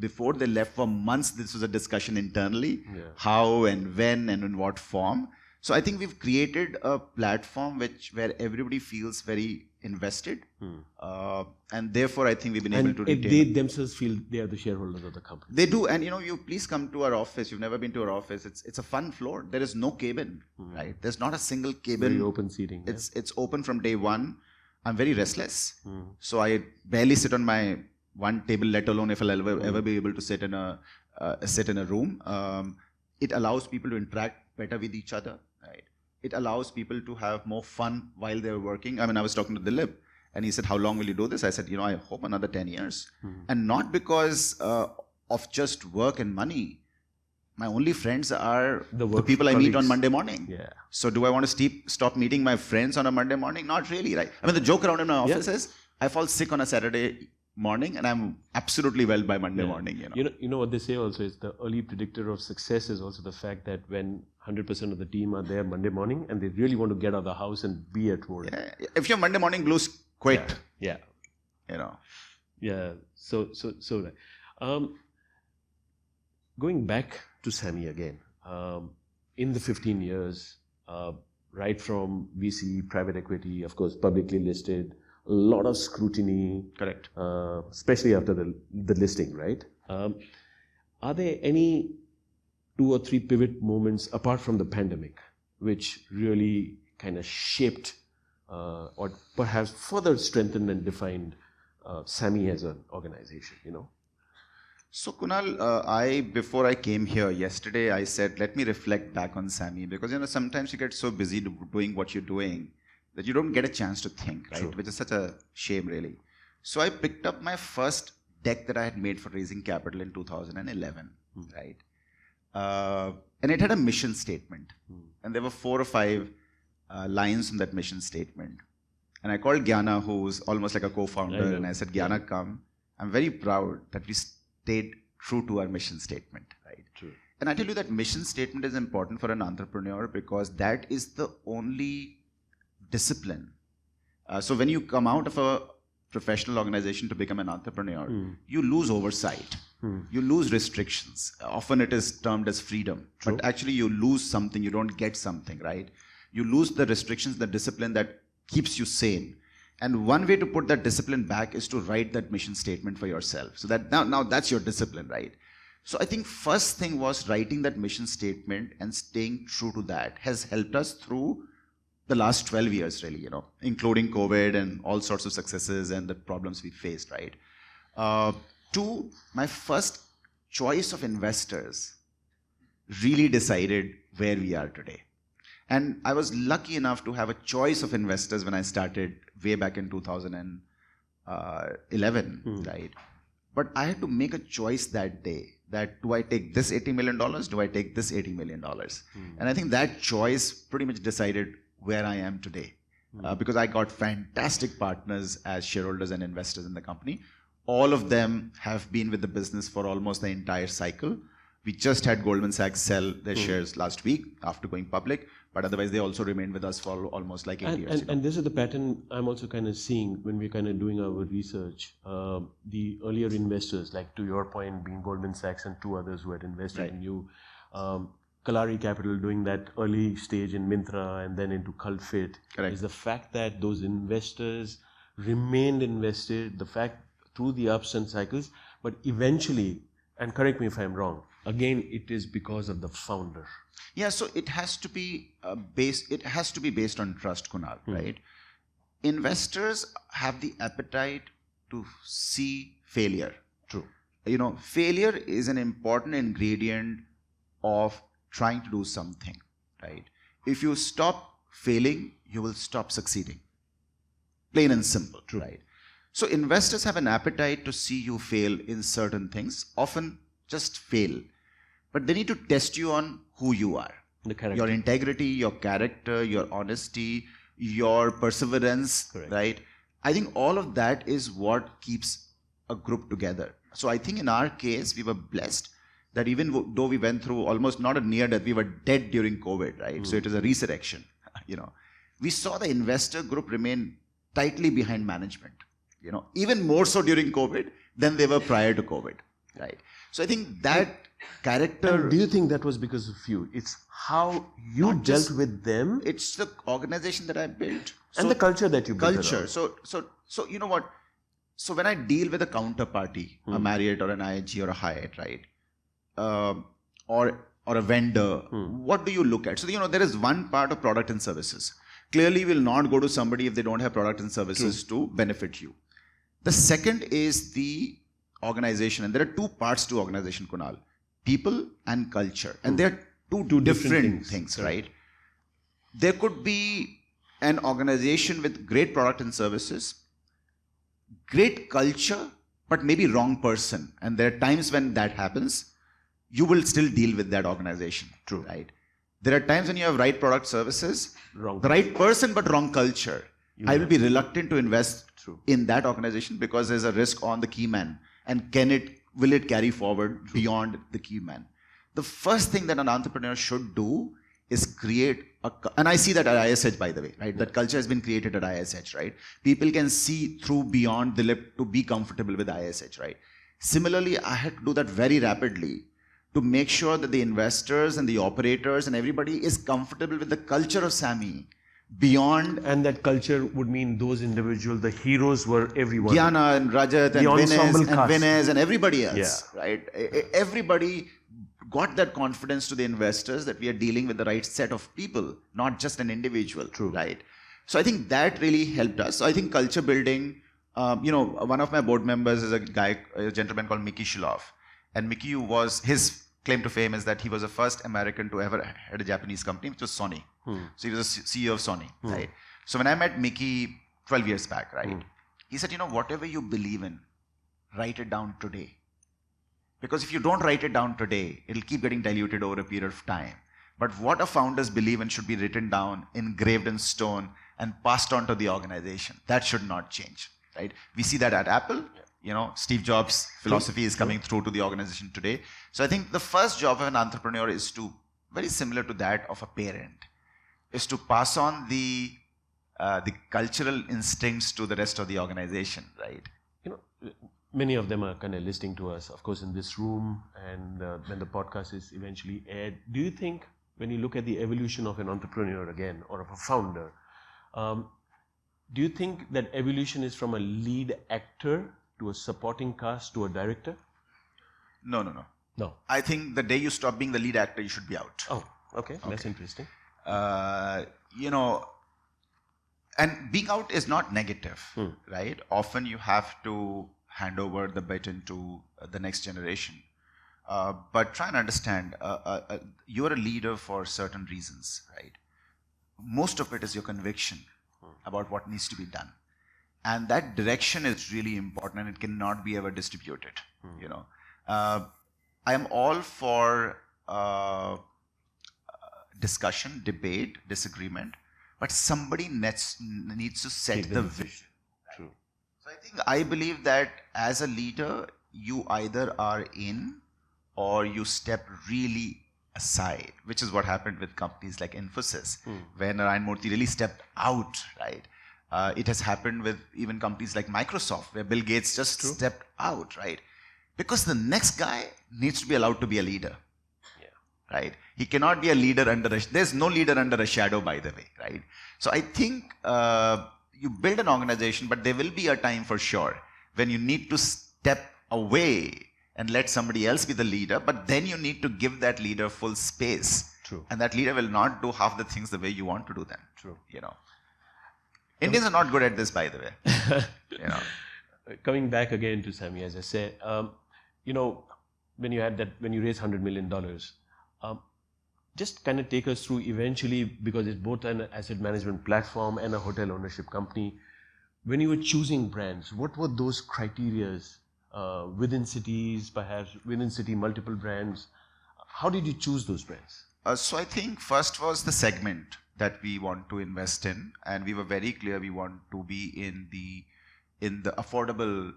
S2: before they left for months, this was a discussion internally, how and when and in what form. So I think we've created a platform where everybody feels very invested, and therefore I think we've been able to retain.
S1: They themselves feel they are the shareholders of the company.
S2: They do, and you please come to our office. You've never been to our office. It's a fun floor. There is no cabin, right? There's not a single cabin.
S1: Very open seating.
S2: It's open from day one. I'm very restless, so I barely sit on my one table, let alone if I'll ever be able to sit in a room. It allows people to interact better with each other. Right. It allows people to have more fun while they're working. I mean, I was talking to Dilip and he said, how long will you do this? I said, I hope another 10 years. And not because of just work and money. My only friends are the people I meet on Monday morning.
S1: Yeah.
S2: So do I want to stop meeting my friends on a Monday morning? Not really, right? I mean, the joke around in my office is I fall sick on a Saturday morning and I'm absolutely well by Monday morning.
S1: You know what they say also is the early predictor of success is also the fact that when 100% of the team are there Monday morning and they really want to get out of the house and be at work.
S2: Yeah. If your Monday morning blues, quit.
S1: Yeah. Yeah. So right. Going back to SAMHI again, in the 15 years, right from VC, private equity, of course, publicly listed, a lot of scrutiny.
S2: Correct.
S1: Especially after the listing, right? Are there any 2 or 3 pivot moments apart from the pandemic which really kind of shaped or perhaps further strengthened and defined SAMHI as an organization,
S2: So Kunal, before I came here yesterday, I said, let me reflect back on SAMHI because, sometimes you get so busy doing what you're doing that you don't get a chance to think, right?
S1: True.
S2: Which is such a shame, really. So I picked up my first deck that I had made for raising capital in 2011, right? and it had a mission statement. And there were 4 or 5 lines from that mission statement. And I called Gyana, who's almost like a co-founder, and I said, Gyana, come. I'm very proud that we stayed true to our mission statement, right?
S1: True.
S2: And I tell you that mission statement is important for an entrepreneur because that is the only discipline. So when you come out of a professional organization to become an entrepreneur, you lose oversight. You lose restrictions. Often it is termed as freedom.
S1: True.
S2: But actually you lose something, you don't get something, right? You lose the restrictions, the discipline that keeps you sane. And one way to put that discipline back is to write that mission statement for yourself. So that now that's your discipline, right? So I think first thing was writing that mission statement and staying true to that has helped us through the last 12 years, really, including COVID and all sorts of successes and the problems we faced, right? 2, my first choice of investors really decided where we are today. And I was lucky enough to have a choice of investors when I started way back in 2011, right? But I had to make a choice that day that do I take this $80 million? Do I take this $80 million? And I think that choice pretty much decided where I am today. Because I got fantastic partners as shareholders and investors in the company. All of them have been with the business for almost the entire cycle. We just had Goldman Sachs sell their shares last week after going public, but otherwise they also remained with us for almost like 8 years.
S1: And this is the pattern I'm also kind of seeing when we're kind of doing our research. The earlier investors, like to your point, being Goldman Sachs and 2 others who had invested in you, Kalari Capital doing that early stage in Myntra and then into CultFit, is the fact that those investors remained invested, the fact through the ups and cycles, but eventually, and correct me if I'm wrong, again, it is because of the founder.
S2: Yeah, so it has to be based on trust, Kunal, right? Investors have the appetite to see failure.
S1: True.
S2: Failure is an important ingredient of trying to do something, right? If you stop failing, you will stop succeeding. Plain and simple, right? So investors have an appetite to see you fail in certain things, often just fail. But they need to test you on who you are. Your integrity, your character, your honesty, your perseverance, right? I think all of that is what keeps a group together. So I think in our case, we were blessed that even though we went through almost not a near death, we were dead during COVID, right? So it was a resurrection, We saw the investor group remain tightly behind management, even more so during COVID than they were prior to COVID, right? So I think that character...
S1: And do you think that was because of you? It's how you dealt with them?
S2: It's the organization that I built.
S1: And the culture that you built.
S2: Culture. So you know what? So when I deal with a counterparty, a Marriott or an IHG or a Hyatt, right? Or a vendor, what do you look at? So, there is one part of product and services. Clearly, you will not go to somebody if they don't have product and services to benefit you. The second is the organization. And there are 2 parts to organization, Kunal. People and culture. And they are two different things, right? There could be an organization with great product and services, great culture, but maybe wrong person. And there are times when that happens. You will still deal with that organization, right? There are times when you have right product services, the right person, but wrong culture. I will be reluctant to invest in that organization because there's a risk on the key man. And will it carry forward beyond the key man? The first thing that an entrepreneur should do is create and I see that at ISH, by the way, right? That culture has been created at ISH, right? People can see through beyond the lip to be comfortable with ISH, right? Similarly, I had to do that very rapidly to make sure that the investors and the operators and everybody is comfortable with the culture of SAMHI beyond. And
S1: that culture would mean those individuals, the heroes were everyone.
S2: Gyana and Rajat and Vinez and everybody else, right? Everybody got that confidence to the investors that we are dealing with the right set of people, not just an individual, right? So I think that really helped us. So I think culture building, one of my board members is a gentleman called Mickey Shiloff. And Mickey his claim to fame is that he was the first American to ever head a Japanese company, which was Sony. So he was a CEO of Sony, right? So when I met Mickey 12 years back, right? He said, whatever you believe in, write it down today. Because if you don't write it down today, it'll keep getting diluted over a period of time. But what our founders believe in should be written down, engraved in stone, and passed on to the organization. That should not change, right? We see that at Apple. You know, Steve Jobs' philosophy is coming through to the organization today. So I think the first job of an entrepreneur is to, very similar to that of a parent, is to pass on the cultural instincts to the rest of the organization, right?
S1: You know, many of them are kind of listening to us, of course, in this room, and when the podcast is eventually aired. Do you think, when you look at the evolution of an entrepreneur again, or of a founder, do you think that evolution is from a lead actor to a supporting cast to a director?
S2: No.
S1: No.
S2: I think the day you stop being the lead actor, you should be out.
S1: Oh, okay. That's interesting.
S2: You know, and being out is not negative, right? Often you have to hand over the baton to the next generation. But try and understand, you're a leader for certain reasons, right? Most of it is your conviction about what needs to be done. And that direction is really important, and it cannot be ever distributed, you know. I am all for discussion, debate, disagreement, but somebody needs to set the vision.
S1: True.
S2: So I believe that as a leader, you either are in or you step really aside, which is what happened with companies like Infosys, when Narayan Murthy really stepped out, right? It has happened with even companies like Microsoft, where Bill Gates just stepped out, right? Because the next guy needs to be allowed to be a leader, right? He cannot be a leader there's no leader under a shadow, by the way, right? So I think you build an organization, but there will be a time for sure when you need to step away and let somebody else be the leader, but then you need to give that leader full space.
S1: True.
S2: And that leader will not do half the things the way you want to do them.
S1: True.
S2: You know, Indians are not good at this, by the way. You know,
S1: coming back again to SAMHI, as I said, you know, when you raised $100 million, just kind of take us through eventually, because it's both an asset management platform and a hotel ownership company. When you were choosing brands, what were those criterias within cities, perhaps within city, multiple brands? How did you choose those brands?
S2: So I think first was the segment that we want to invest in, and we were very clear we want to be in the affordable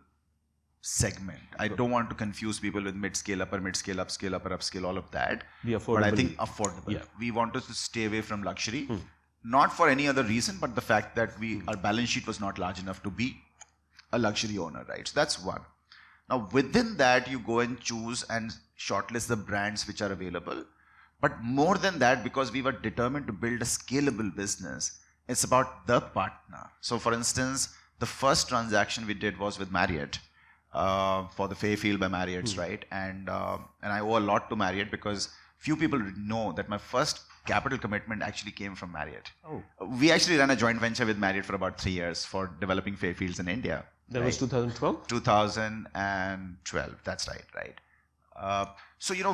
S2: segment. I don't want to confuse people with mid-scale, upper mid-scale, upscale, upper upscale, all of that.
S1: The affordable.
S2: But I think affordable. Yeah. We wanted to stay away from luxury, not for any other reason, but the fact that our balance sheet was not large enough to be a luxury owner, right? So that's one. Now within that, you go and choose and shortlist the brands which are available. But more than that, because we were determined to build a scalable business, it's about the partner. So for instance, the first transaction we did was with Marriott. For the Fairfield by Marriott's, right? And I owe a lot to Marriott, because few people know that my first capital commitment actually came from Marriott.
S1: Oh.
S2: We actually ran a joint venture with Marriott for about 3 years for developing Fairfields in India.
S1: That was 2012?
S2: 2012, that's right. So, you know,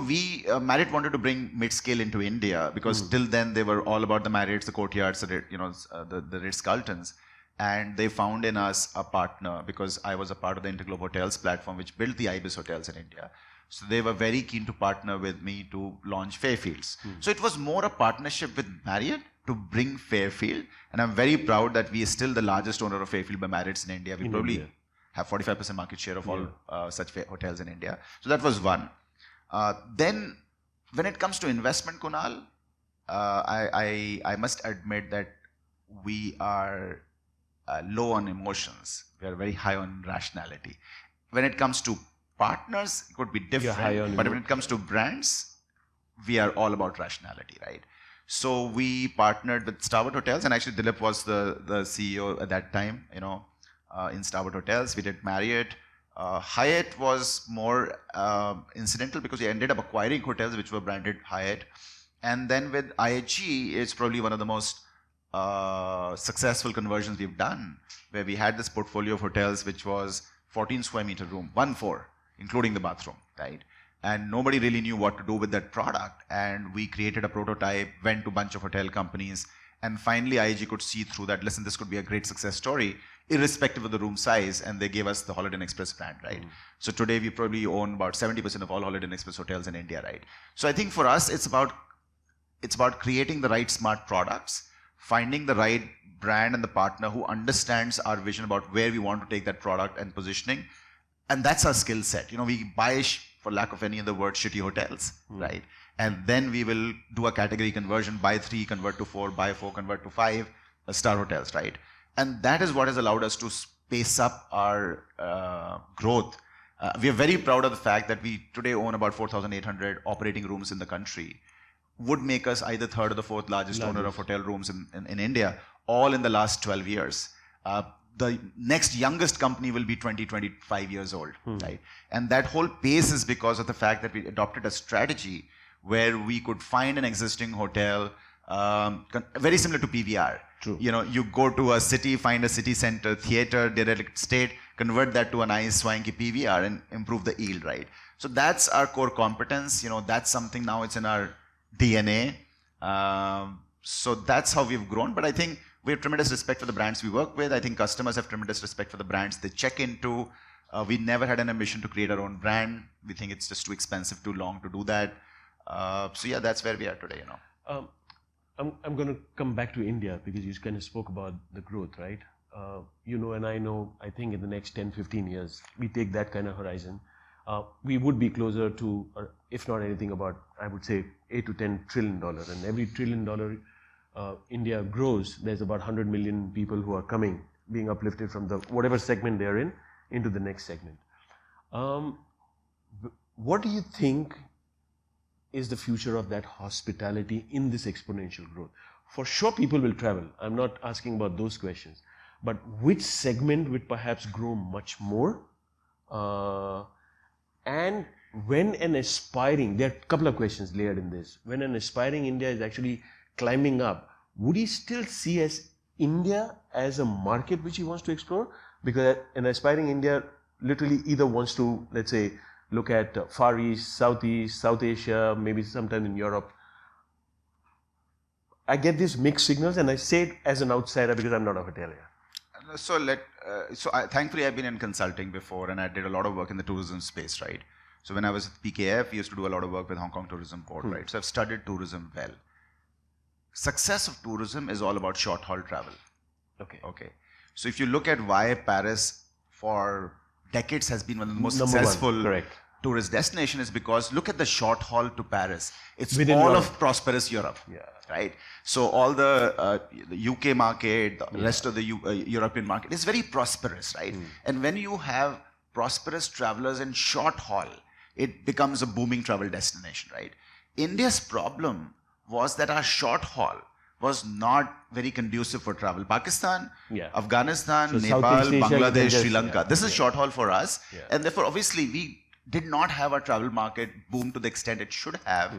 S2: Marriott wanted to bring mid-scale into India, because till then they were all about the Marriotts, the Courtyards, the Ritz-Carltons. And they found in us a partner, because I was a part of the Interglobe Hotels platform, which built the Ibis hotels in India. So they were very keen to partner with me to launch Fairfields. So it was more a partnership with Marriott to bring Fairfield. And I'm very proud that we are still the largest owner of Fairfield by Marriott's in India. We probably have 45% market share of all such hotels in India. So that was one. Then when it comes to investment, Kunal, I must admit that we are low on emotions. We are very high on rationality. When it comes to partners, it could be different. But when it comes to brands, we are all about rationality, right? So we partnered with Starwood Hotels, and actually Dilip was the CEO at that time, you know, in Starwood Hotels. We did Marriott. Hyatt was more incidental, because we ended up acquiring hotels which were branded Hyatt. And then with IHG, it's probably one of the most successful conversions we've done, where we had this portfolio of hotels which was 14 square meter room, 1-4, including the bathroom, right? And nobody really knew what to do with that product. And we created a prototype, went to a bunch of hotel companies, and finally IAG could see through that, listen, this could be a great success story. irrespective of the room size, and they gave us the Holiday Inn Express brand, right? So today we probably own about 70% of all Holiday Inn Express hotels in India, right? So I think for us, it's about creating the right smart products, finding the right brand and the partner who understands our vision about where we want to take that product and positioning. And that's our skill set. We buy, for lack of any other word, shitty hotels, right? And then we will do a category conversion, buy 3, convert to 4, buy 4, convert to 5 star hotels, right? And that is what has allowed us to pace up our growth. We are very proud of the fact that we today own about 4,800 operating rooms in the country. Would make us either third or the fourth largest owner of hotel rooms in India, all in the last 12 years. The next youngest company will be 25 years old, right? And that whole pace is because of the fact that we adopted a strategy where we could find an existing hotel, very similar to PVR.
S1: True.
S2: You go to a city, find a city center, theater, derelict state, convert that to a nice swanky PVR and improve the yield, right? So that's our core competence. That's something now it's in our DNA. So that's how we've grown. But I think we have tremendous respect for the brands we work with. I think customers have tremendous respect for the brands they check into. We never had an ambition to create our own brand. We think it's just too expensive, too long to do that. So yeah, that's where we are today,
S1: I'm going to come back to India because you kind of spoke about the growth, right? And I know, I think in the next 10, 15 years, we take that kind of horizon. We would be closer to, if not anything about, I would say, $8 to $10 trillion. And every $1 trillion India grows, there's about 100 million people who are being uplifted from the whatever segment they're in, into the next segment. What do you think is the future of that hospitality in this exponential growth? For sure, people will travel. I'm not asking about those questions. But which segment would perhaps grow much more? And when there are a couple of questions layered in this. When an aspiring India is actually climbing up, would he still see as India as a market which he wants to explore? Because an aspiring India literally either wants to, let's say, look at Far East, Southeast, South Asia, maybe sometime in Europe. I get these mixed signals, and I say it as an outsider because I'm not a hotelier.
S2: Thankfully, I've been in consulting before, and I did a lot of work in the tourism space, right? So when I was at PKF, we used to do a lot of work with Hong Kong Tourism Board, right? So I've studied tourism well. Success of tourism is all about short-haul travel. Okay. So if you look at why Paris for decades has been one of the most successful tourist destinations, is because look at the short haul to Paris. It's within all Europe. Of prosperous Europe, right? So all the UK market, the rest of the European market is very prosperous, right? And when you have prosperous travelers in short haul, it becomes a booming travel destination, right? India's problem was that our short haul was not very conducive for travel. Pakistan, Afghanistan, Nepal, Bangladesh, Sri Lanka. This is short haul for us. And therefore, obviously, we did not have our travel market boom to the extent it should have.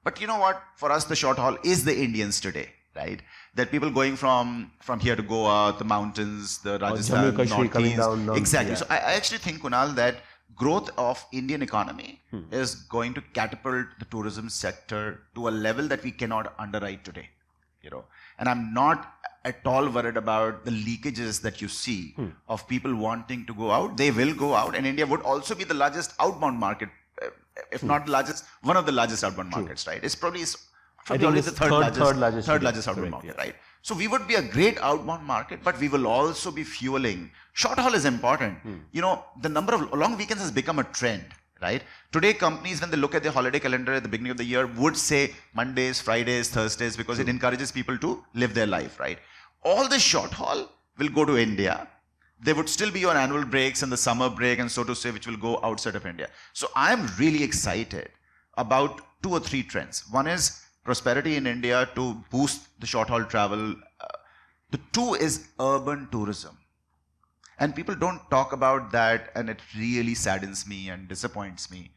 S2: But you know what? For us, the short haul is the Indians today, right? That people going from here to Goa, the mountains, the Rajasthan, Northeast. Exactly. So I actually think, Kunal, that growth of Indian economy is going to catapult the tourism sector to a level that we cannot underwrite today. And I'm not at all worried about the leakages that you see of people wanting to go out. They will go out, and India would also be the largest outbound market, if not the largest, one of the largest outbound markets, right? It's probably the third largest outbound market, right? So we would be a great outbound market, but we will also be fueling. Short haul is important. The number of long weekends has become a trend. Right? Today, companies, when they look at their holiday calendar at the beginning of the year, would say Mondays, Fridays, Thursdays, because it encourages people to live their life, right? All the short haul will go to India. They would still be on annual breaks and the summer break, and so to say, which will go outside of India. So I'm really excited about 2 or 3 trends. One is prosperity in India to boost the short haul travel. The 2 is urban tourism. And people don't talk about that, and it really saddens me and disappoints me.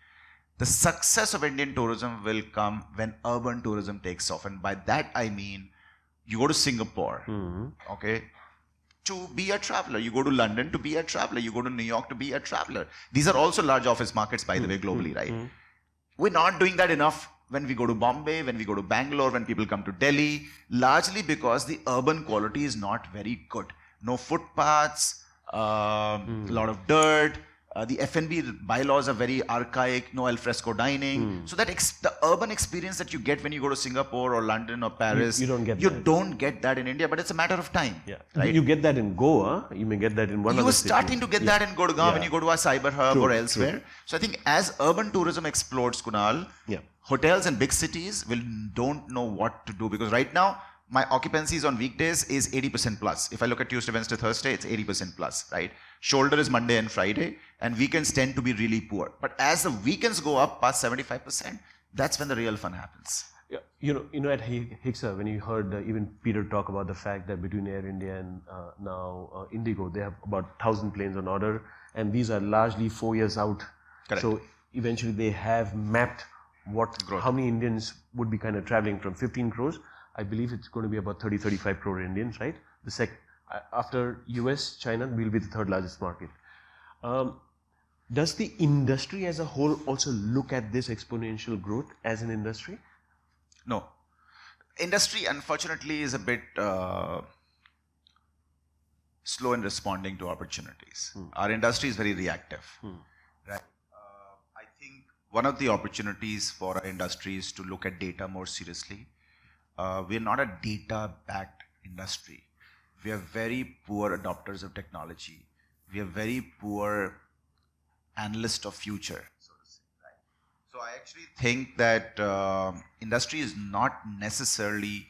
S2: The success of Indian tourism will come when urban tourism takes off. And by that, I mean, you go to Singapore, okay, to be a traveler. You go to London to be a traveler. You go to New York to be a traveler. These are also large office markets, by the way, globally, right? We're not doing that enough when we go to Bombay, when we go to Bangalore, when people come to Delhi, largely because the urban quality is not very good. No footpaths, a lot of dirt. The F&B bylaws are very archaic, no al fresco dining. So that the urban experience that you get when you go to Singapore or London or Paris,
S1: You don't get
S2: you
S1: that.
S2: don't get that in India, but it's a matter of time.
S1: Yeah.
S2: Right?
S1: You get that in Goa. You may get that in one
S2: You
S1: other
S2: are
S1: city.
S2: starting to get that in Gurgaon when you go to a cyber hub
S1: True,
S2: or elsewhere. So I think as urban tourism explodes, Kunal, hotels in big cities don't know what to do, because right now my occupancies on weekdays is 80% plus. If I look at Tuesday, Wednesday, Thursday, it's 80% plus, right? Shoulder is Monday and Friday, and weekends tend to be really poor. But as the weekends go up past 75%, that's when the real fun happens.
S1: Yeah. You know, at Hixa, when you heard even Peter talk about the fact that between Air India and now Indigo, they have about 1,000 planes on order, and these are largely 4 years out.
S2: Correct.
S1: So eventually they have mapped how many Indians would be kind of traveling from 15 crores. I believe it's going to be about 35 crore Indians, right? After US, China will be the third largest market. Does the industry as a whole also look at this exponential growth as an industry?
S2: No. Industry, unfortunately, is a bit slow in responding to opportunities. Our industry is very reactive. Right? I think one of the opportunities for our industry is to look at data more seriously. We're not a data-backed industry. We are very poor adopters of technology. We are very poor analysts of future, so to say. Right? So I actually think that industry is not necessarily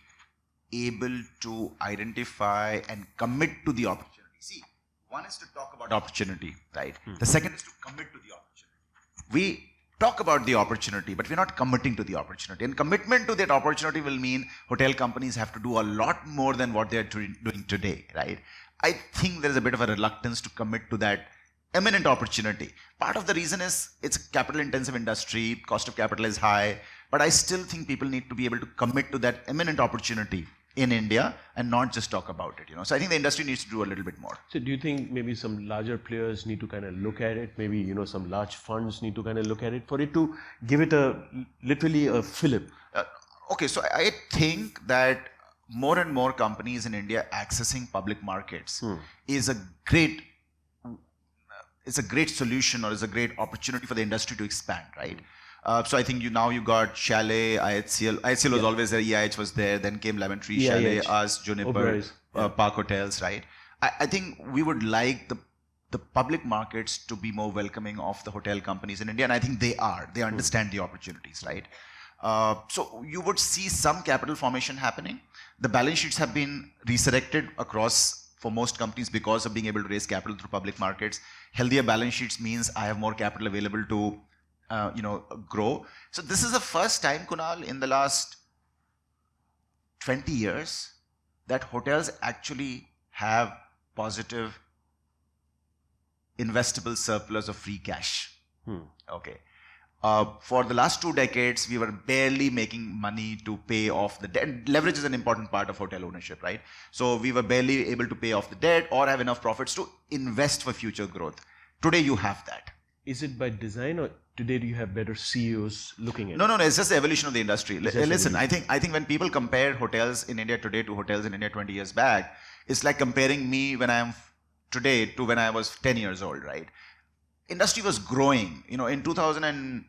S2: able to identify and commit to the opportunity. See, one is to talk about opportunity, right? The second is to commit to the opportunity. We talk about the opportunity, but we're not committing to the opportunity. And commitment to that opportunity will mean hotel companies have to do a lot more than what they're doing today, right? I think there is a bit of a reluctance to commit to that imminent opportunity. Part of the reason is it's a capital intensive industry, cost of capital is high, but I still think people need to be able to commit to that imminent opportunity in India and not just talk about it, So I think the industry needs to do a little bit more.
S1: So do you think maybe some larger players need to kind of look at it? Maybe, some large funds need to kind of look at it for it to give it literally a fillip?
S2: Okay, so I think that more and more companies in India accessing public markets is a great solution, or is a great opportunity for the industry to expand, right? So I think you got Chalet, IHCL. IHCL was always there, EIH was there, then came Lemon Tree, Chalet, us, Juniper, Park Hotels, right? I think we would like the public markets to be more welcoming of the hotel companies in India, and I think they are. They understand the opportunities, right? So you would see some capital formation happening. The balance sheets have been resurrected across for most companies because of being able to raise capital through public markets. Healthier balance sheets means I have more capital available to grow. So this is the first time, Kunal, in the last 20 years that hotels actually have positive investable surplus of free cash. Okay. For the last 2 decades, we were barely making money to pay off the debt. Leverage is an important part of hotel ownership, right? So we were barely able to pay off the debt or have enough profits to invest for future growth. Today you have that.
S1: Is it by design, or today do you have better CEOs looking at it?
S2: No. It's just the evolution of the industry. Listen, I think when people compare hotels in India today to hotels in India 20 years back, it's like comparing me when I am today to when I was 10 years old, right? Industry was growing, in 2000,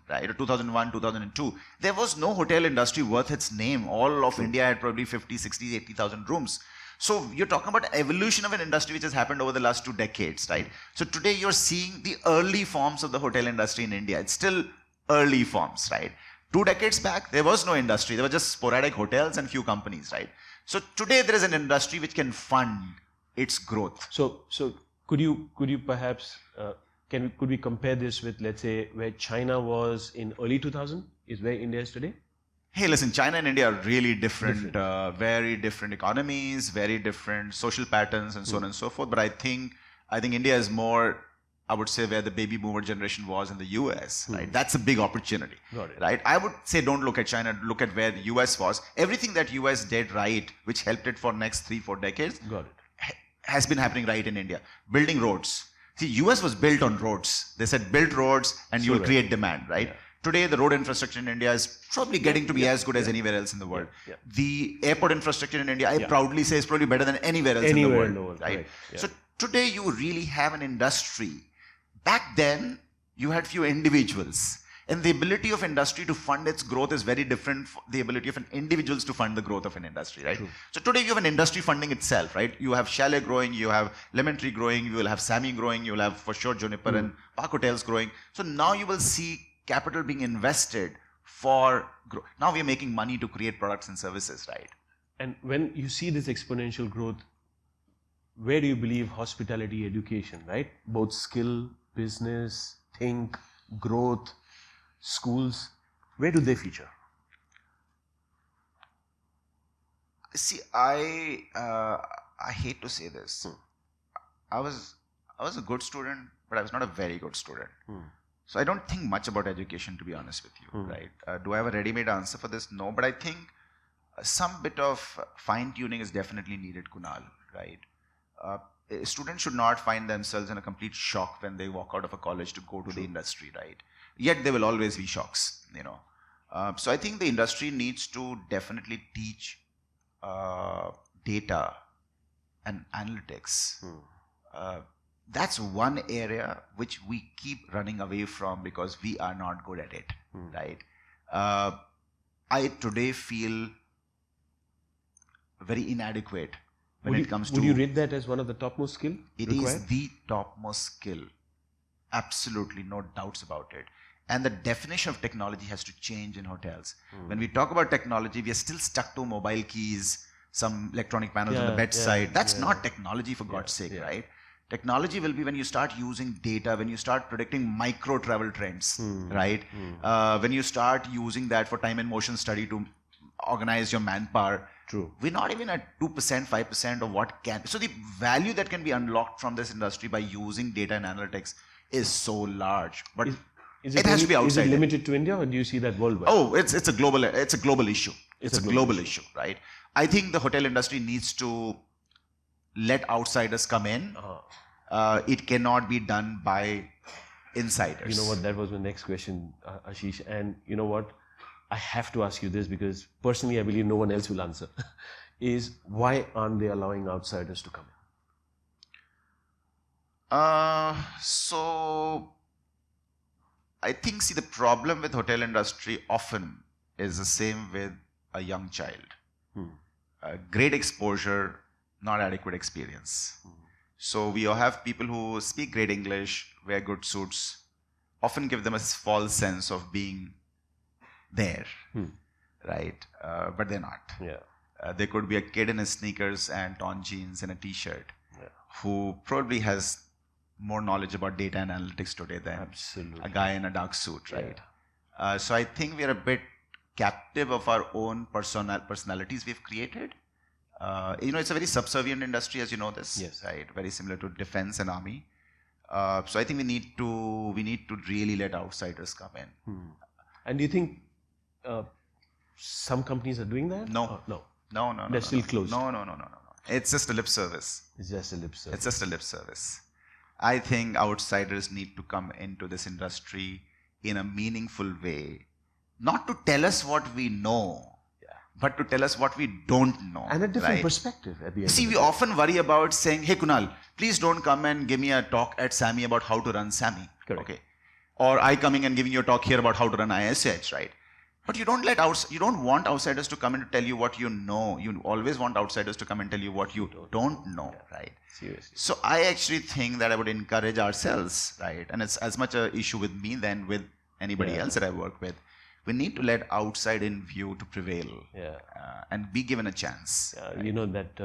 S2: right, or 2001, 2002, there was no hotel industry worth its name. All of India had probably 50, 60, 80,000 rooms. So you're talking about evolution of an industry which has happened over the last 2 decades, right? So today you're seeing the early forms of the hotel industry in India. It's still early forms, right? 2 decades back, there was no industry. There were just sporadic hotels and few companies, right? So today there is an industry which can fund its growth.
S1: So could you perhaps could we compare this with, let's say, where China was in early 2000 is where India is today?
S2: Hey, listen, China and India are really different. Very different economies, very different social patterns, and so on and so forth. But I think India is more, I would say, where the baby boomer generation was in the US, right? That's a big opportunity, right? I would say don't look at China, look at where the US was. Everything that US did right, which helped it for next 3-4 decades, has been happening right in India. Building roads. See, US was built on roads. They said build roads and you will create demand, right? Yeah. Today, the road infrastructure in India is probably getting to be as good as anywhere else in the world. The airport infrastructure in India, I proudly say, is probably better than anywhere else in the world, right? So Today, you really have an industry. Back then, you had few individuals. And the ability of industry to fund its growth is very different from the ability of an individuals to fund the growth of an industry, right?
S1: True.
S2: So today you have an industry funding itself, right? You have Chalet growing, you have Lemon Tree growing, you will have SAMHI growing, you will have for sure Juniper and Park Hotels growing. So now you will see capital being invested for growth. Now we are making money to create products and services, right?
S1: And when you see this exponential growth, where do you believe hospitality education, right? Both skill, business, think, growth, schools, where do they feature?
S2: See, I hate to say this. I was a good student, but I was not a very good student. So I don't think much about education, to be honest with you, right? Do I have a ready-made answer for this? No, but I think some bit of fine-tuning is definitely needed, Kunal, right? Students should not find themselves in a complete shock when they walk out of a college to go to the industry, right? Yet there will always be shocks, you know. So I think the industry needs to definitely teach data and analytics. That's one area which we keep running away from because we are not good at it, right? I today feel very inadequate when it comes to...
S1: Would you rate that as one of the topmost skill
S2: required? Is the topmost skill. Absolutely, no doubts about it. And the definition of technology has to change in hotels. When we talk about technology, we are still stuck to mobile keys, some electronic panels on the bedside. That's not technology, for God's sake, right? Technology will be when you start using data, when you start predicting micro travel trends, right? When you start using that for time and motion study to organize your manpower.
S1: True.
S2: We're not even at 2%, 5% of what can. So the value that can be unlocked from this industry by using data and analytics is so large. But it has to be outside.
S1: Is it limited to India, or do you see that worldwide?
S2: Oh, it's a global issue. It's a global issue, right? I think the hotel industry needs to let outsiders come in. It cannot be done by insiders.
S1: You know what? That was my next question, Ashish. And you know what? I have to ask you this because personally I believe no one else will answer. Is why aren't they allowing outsiders to come in?
S2: So I think, see, the problem with hotel industry often is the same with a young child. Great exposure, not adequate experience. So we all have people who speak great English, wear good suits, often give them a false sense of being there, right? But they're not. There could be a kid in his sneakers and torn jeans and a t-shirt who probably has more knowledge about data and analytics today than a guy in a dark suit, right? So I think we are a bit captive of our own personalities we've created. You know, it's a very subservient industry, as you know this, right? Very similar to defense and army. So I think we need to really let outsiders come in.
S1: And do you think some companies are doing that?
S2: No.
S1: They're still closed.
S2: No. It's just a lip service.
S1: It's just a lip service.
S2: I think outsiders need to come into this industry in a meaningful way, not to tell us what we know, but to tell us what we don't know.
S1: And a different perspective at the end.
S2: See, we often worry about saying, hey Kunal, please don't come and give me a talk at SAMHI about how to run SAMHI.
S1: Correct.
S2: Okay. Or I coming and giving you a talk here about how to run ISH, right? But you don't want outsiders to come and to tell you what you know. You always want outsiders to come and tell you what you don't know, right?
S1: Seriously.
S2: So I actually think that I would encourage ourselves, right? And it's as much an issue with me than with anybody else that I work with. We need to let outside in view to prevail and be given a chance.
S1: Right? You know that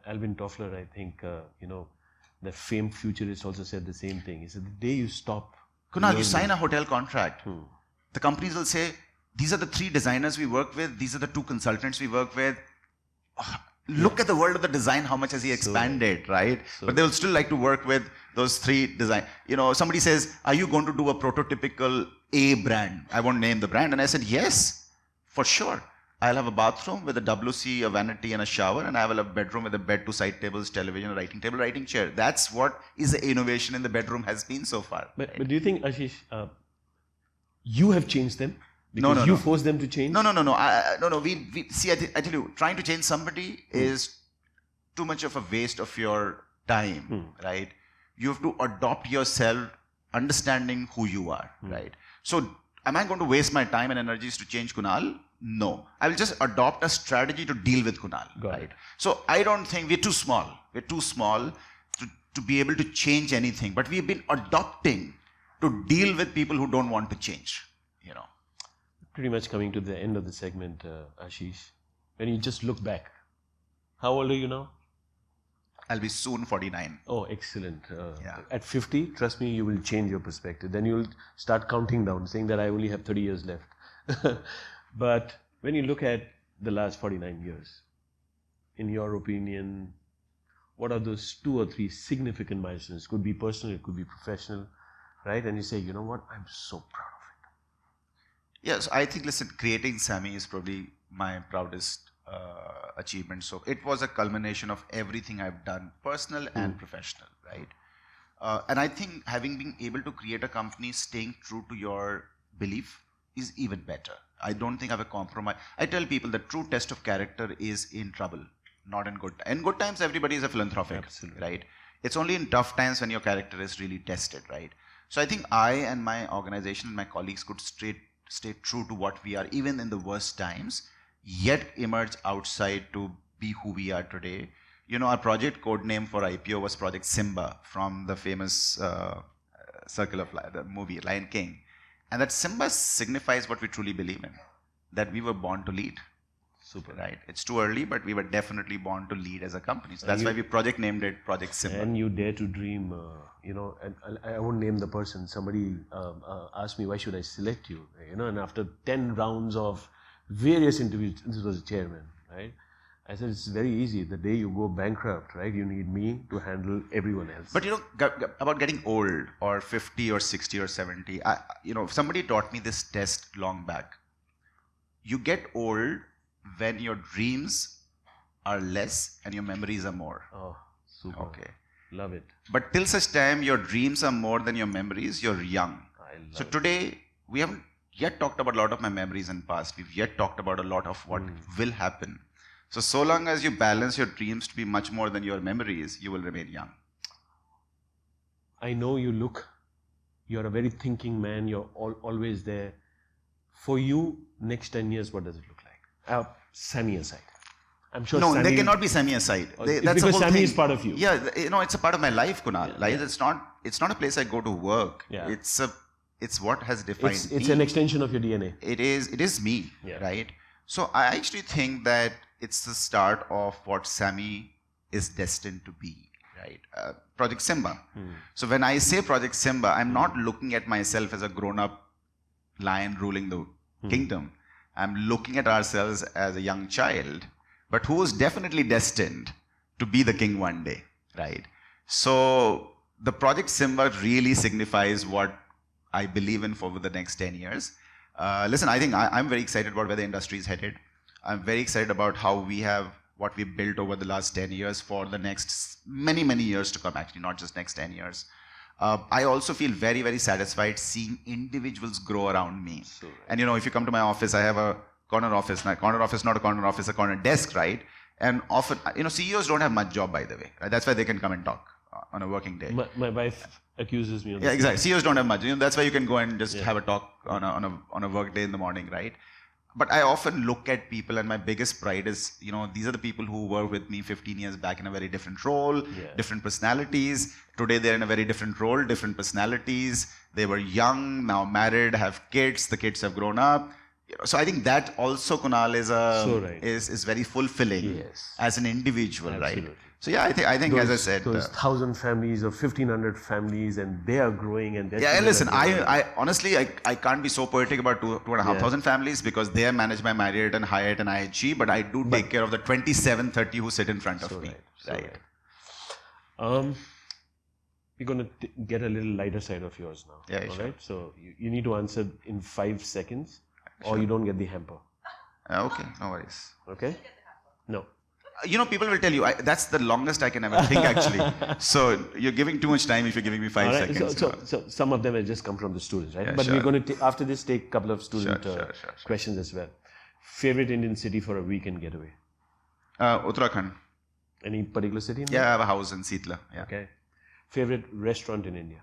S1: Alvin Toffler, I think, the famed futurist also said the same thing. He said, the day you stop...
S2: Kunal, you sign a hotel contract. The companies will say, these are the 3 designers we work with. These are the 2 consultants we work with. Look at the world of the design. How much has he expanded, right? But they will still like to work with those 3 design. You know, somebody says, are you going to do a prototypical A brand? I won't name the brand. And I said, yes, for sure. I'll have a bathroom with a WC, a vanity and a shower. And I will have a bedroom with a bed, 2 side tables, television, a writing table, writing chair. That's what is the innovation in the bedroom has been so far.
S1: But do you think, Ashish, you have changed them? Because you force them to change?
S2: No. We see, I tell you, trying to change somebody is too much of a waste of your time, right? You have to adopt yourself, understanding who you are, right? So, am I going to waste my time and energies to change Kunal? No. I will just adopt a strategy to deal with Kunal, right? So, I don't think we're too small. We're too small to be able to change anything. But we've been adopting to deal with people who don't want to change, you know.
S1: Pretty much coming to the end of the segment, Ashish. When you just look back, how old are you now?
S2: I'll be soon 49.
S1: Oh, excellent.
S2: Yeah.
S1: At 50, trust me, you will change your perspective. Then you'll start counting down, saying that I only have 30 years left. But when you look at the last 49 years, in your opinion, what are those 2 or 3 significant milestones? It could be personal, it could be professional, right? And you say, you know what, I'm so proud of it.
S2: Yes, I think, listen, creating SAMHI is probably my proudest achievement. So it was a culmination of everything I've done, personal and professional, right? And I think having been able to create a company, staying true to your belief is even better. I don't think I have a compromise. I tell people the true test of character is in trouble, not in good times. In good times, everybody is a philanthropic,
S1: Absolutely.
S2: right? It's only in tough times when your character is really tested, right? So I think I and my organization and my colleagues could stay true to what we are, even in the worst times, yet emerge outside to be who we are today. You know, our project code name for IPO was Project Simba from the famous Circle of Life, the movie Lion King. And that Simba signifies what we truly believe in, that we were born to lead.
S1: Super.
S2: Right. It's too early, but we were definitely born to lead as a company. So that's why we project named it Project Simba.
S1: And you dare to dream, you know, and I won't name the person. Somebody asked me, why should I select you? You know, and after 10 rounds of various interviews, this was the chairman, right? I said, it's very easy. The day you go bankrupt, right, you need me to handle everyone else.
S2: But you know, about getting old or 50 or 60 or 70, somebody taught me this test long back. You get old when your dreams are less and your memories are more.
S1: Oh, super.
S2: Okay.
S1: Love it.
S2: But till such time your dreams are more than your memories, you're young. So today, we haven't yet talked about a lot of my memories in past. We've yet talked about a lot of what will happen. So long as you balance your dreams to be much more than your memories, you will remain young.
S1: I know you're a very thinking man, you're always there. For you, next 10 years, what does it look like? SAMHI aside. I'm sure
S2: No,
S1: SAMHI,
S2: they cannot be SAMHI aside.
S1: That's
S2: the
S1: because
S2: whole
S1: SAMHI
S2: thing.
S1: is part of you.
S2: Yeah, it's a part of my life, Kunal. Like, it's not a place I go to work.
S1: Yeah.
S2: It's what has defined me.
S1: It's an extension of your DNA.
S2: It is me,
S1: Yeah.
S2: right? So I actually think that it's the start of what SAMHI is destined to be, right? Project Simba. So when I say Project Simba, I'm not looking at myself as a grown-up lion ruling the kingdom. I'm looking at ourselves as a young child, but who is definitely destined to be the king one day, right? So the Project Simba really signifies what I believe in for the next 10 years. Listen, I think I'm very excited about where the industry is headed. I'm very excited about what we've built over the last 10 years for the next many, many years to come, actually, not just next 10 years. I also feel very, very satisfied seeing individuals grow around me.
S1: So, right.
S2: And if you come to my office, I have a corner office. Not a corner office, a corner desk, right? And often, CEOs don't have much job, by the way. Right? That's why they can come and talk on a working day.
S1: My wife accuses me of
S2: Yeah, exactly. CEOs don't have much. That's why you can go and just have a talk on a work day in the morning, right? But I often look at people, and my biggest pride is, these are the people who were with me 15 years back in a very different role, different personalities. Today they're in a very different role, different personalities. They were young, now married, have kids. The kids have grown up. So I think that also, Kunal, is very fulfilling as an individual,
S1: Absolutely.
S2: right? So yeah, I think as I said,
S1: those 1,000 families or 1,500 families, and they are growing, and
S2: listen, I honestly I can't be so poetic about 2,500 families, because they are managed by Marriott and Hyatt and IHG, but I do take care of the 27-30 who sit in front of me. Right.
S1: We're going to get a little lighter side of yours now.
S2: Yeah,
S1: all
S2: sure.
S1: right. So you need to answer in 5 seconds, or you don't get the hamper.
S2: Okay, no worries.
S1: Okay. No.
S2: People will tell you, that's the longest I can ever think, actually. So you're giving too much time if you're giving me 5 seconds.
S1: So some of them have just come from the students, right?
S2: Yeah,
S1: but
S2: sure.
S1: we're going to, after this, take a couple of student
S2: Sure.
S1: questions as well. Favorite Indian city for a weekend getaway?
S2: Uttarakhand.
S1: Any particular city in
S2: Yeah, I
S1: mind?
S2: have a house in Seetla. Yeah.
S1: Okay. Favorite restaurant in India?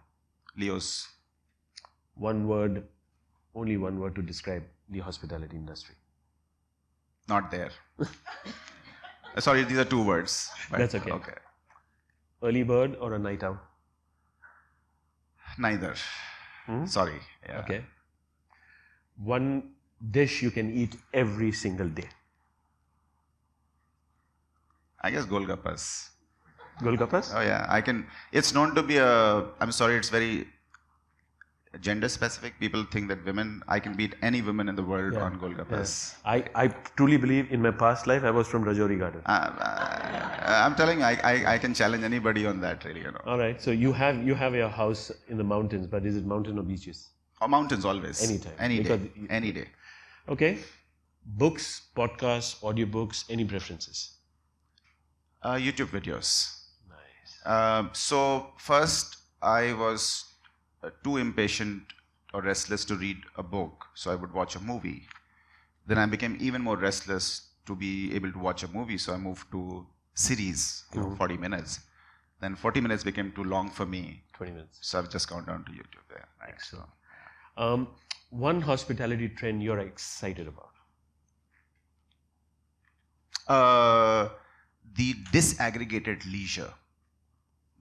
S2: Leo's.
S1: One word, only one word to describe the hospitality industry.
S2: Not there. Sorry, these are 2 words. But
S1: That's okay.
S2: Okay.
S1: Early bird or a night owl?
S2: Neither. Sorry. Yeah.
S1: Okay. One dish you can eat every single day.
S2: I guess Golgappas.
S1: Golgappas?
S2: Oh yeah, I can. It's known to be I'm sorry, it's very gender specific. People think that I can beat any woman in the world on Golgappas.
S1: I truly believe in my past life I was from Rajouri Garden.
S2: I'm telling you, I can challenge anybody on that, really.
S1: All right. So you have your house in the mountains, but is it mountain or beaches?
S2: Or mountains always.
S1: Anytime.
S2: Any day. Any day.
S1: Okay. Books, podcasts, audiobooks, any preferences?
S2: YouTube videos.
S1: Nice.
S2: So first, I was too impatient or restless to read a book, so I would watch a movie. Then I became even more restless to be able to watch a movie, so I moved to series, 40 minutes. Then 40 minutes became too long for me.
S1: 20 minutes.
S2: So I've just gone down to YouTube there. Right?
S1: Excellent. One hospitality trend you're excited about?
S2: The disaggregated leisure,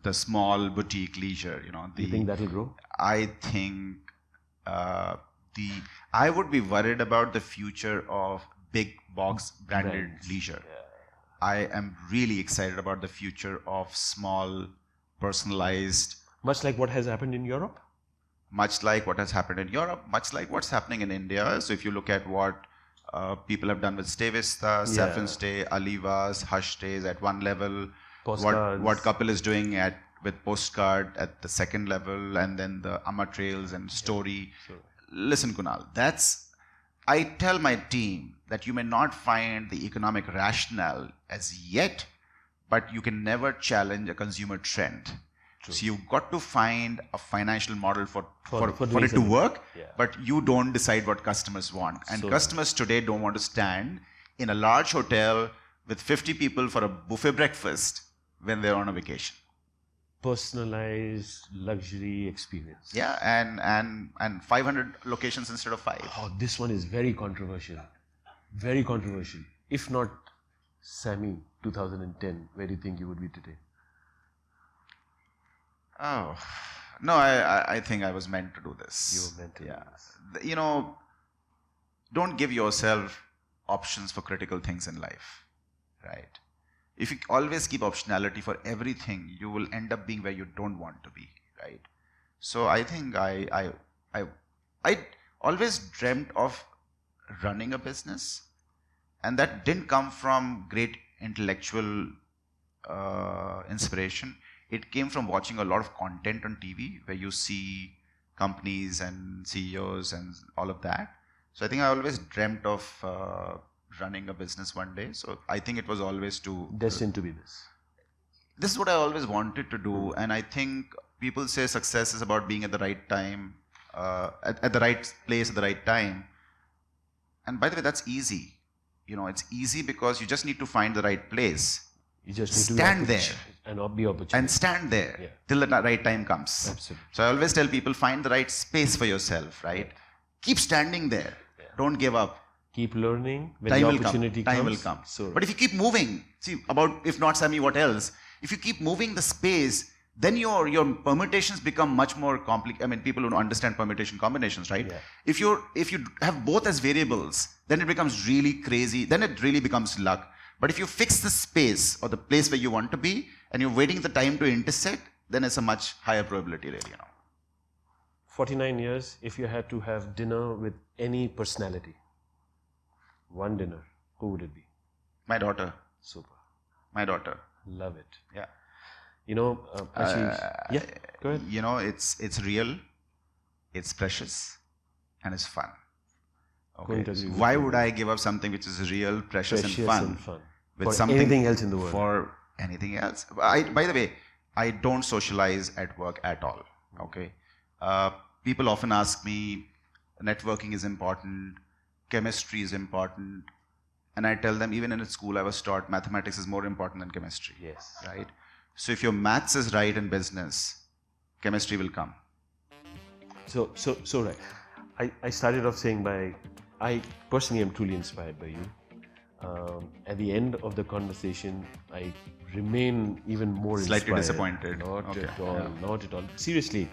S2: the small boutique leisure,
S1: You think that'll grow?
S2: I think I would be worried about the future of big box branded
S1: Brands.
S2: leisure. I am really excited about the future of small, personalized,
S1: Much like what has happened in Europe?
S2: much like what has happened in Europe, much like what's happening in India. So if you look at what people have done with Stay Vista, Saffron Stay, Alivas, Hush Stays at one level,
S1: Postcards.
S2: what couple is doing with Postcard at the second level, and then the Amma Trails and Story. Listen, Kunal, I tell my team that you may not find the economic rationale as yet, but you can never challenge a consumer trend. True. So you've got to find a financial model for it to work, but you don't decide what customers want. And customers today don't want to stand in a large hotel with 50 people for a buffet breakfast when they're on a vacation.
S1: Personalized luxury experience.
S2: Yeah, and 500 locations instead of 5.
S1: Oh, this one is very controversial. Very controversial. If not SAMHI 2010, where do you think you would be today?
S2: Oh, no, I think I was meant to do this.
S1: You were meant to do this.
S2: Don't give yourself options for critical things in life, right? If you always keep optionality for everything, you will end up being where you don't want to be, right? So I think I always dreamt of running a business, and that didn't come from great intellectual inspiration. It came from watching a lot of content on TV where you see companies and CEOs and all of that. So I think I always dreamt of running a business one day. So I think it was always
S1: destined to be this.
S2: This is what I always wanted to do. And I think people say success is about being at the right time, at the right place at the right time. And by the way, that's easy. It's easy because you just need to find the right place.
S1: You just need
S2: stand
S1: to
S2: there
S1: and be opportunity.
S2: And stand there till the right time comes.
S1: Absolutely.
S2: So I always tell people, find the right space for yourself, right? Keep standing there. Don't give up.
S1: Keep learning. When
S2: Time
S1: the
S2: will
S1: opportunity
S2: come.
S1: comes.
S2: Time will come.
S1: So,
S2: but if you keep moving, if not SAMHI, what else? If you keep moving the space, then your permutations become much more complicated. I mean, people who understand permutation combinations, right?
S1: Yeah.
S2: If you have both as variables, then it becomes really crazy. Then it really becomes luck. But if you fix the space or the place where you want to be, and you're waiting the time to intersect, then it's a much higher probability, really.
S1: 49 years, if you had to have dinner with any personality, one dinner, who would it be?
S2: My daughter.
S1: Super.
S2: My daughter.
S1: Love it.
S2: Yeah.
S1: Ashish, go ahead.
S2: It's real, it's precious, and it's fun. Okay.
S1: So
S2: why would I give up something which is real, precious and fun? With
S1: for
S2: something
S1: anything else in the world.
S2: For anything else. By the way, I don't socialize at work at all. Okay. People often ask me, networking is important, chemistry is important. And I tell them, even in school, I was taught mathematics is more important than chemistry.
S1: Yes.
S2: Right? So if your maths is right in business, chemistry will come.
S1: So right. I started off saying I personally am truly inspired by you. At the end of the conversation, I remain even more
S2: Slightly
S1: inspired.
S2: disappointed.
S1: Not
S2: Okay,
S1: at all.
S2: yeah.
S1: Not at all. Seriously,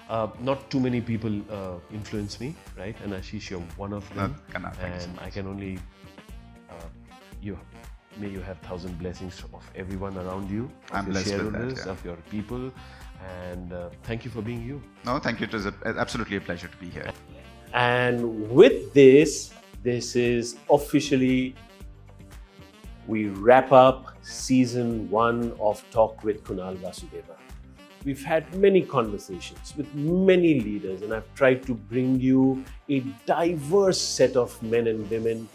S1: not too many people influence me, right? And Ashish, you're one of them.
S2: Thank you so
S1: And I can only you. May you have 1,000 blessings of everyone around you, of
S2: I'm
S1: your
S2: blessed with that,
S1: shareholders,
S2: yeah.
S1: of your people, and thank you for being you.
S2: No, thank you. It was absolutely a pleasure to be here.
S1: And with this is officially, we wrap up season 1 of Talk with Kunal Vasudeva. We've had many conversations with many leaders, and I've tried to bring you a diverse set of men and women,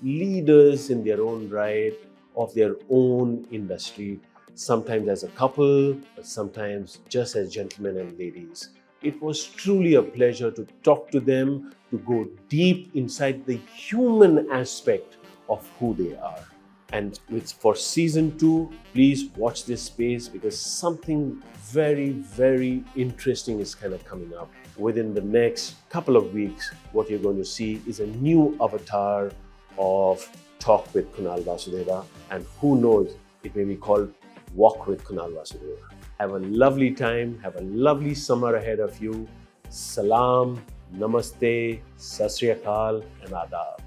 S1: leaders in their own right, of their own industry, sometimes as a couple, but sometimes just as gentlemen and ladies. It was truly a pleasure to talk to them, to go deep inside the human aspect of who they are. And for season 2, please watch this space, because something very, very interesting is kind of coming up. Within the next couple of weeks, what you're going to see is a new avatar of Talk with Kunal Vasudeva, and who knows, it may be called Walk with Kunal Vasudeva. Have a lovely time, have a lovely summer ahead of you. Salam, Namaste, Sat Sri Akal, and Adab.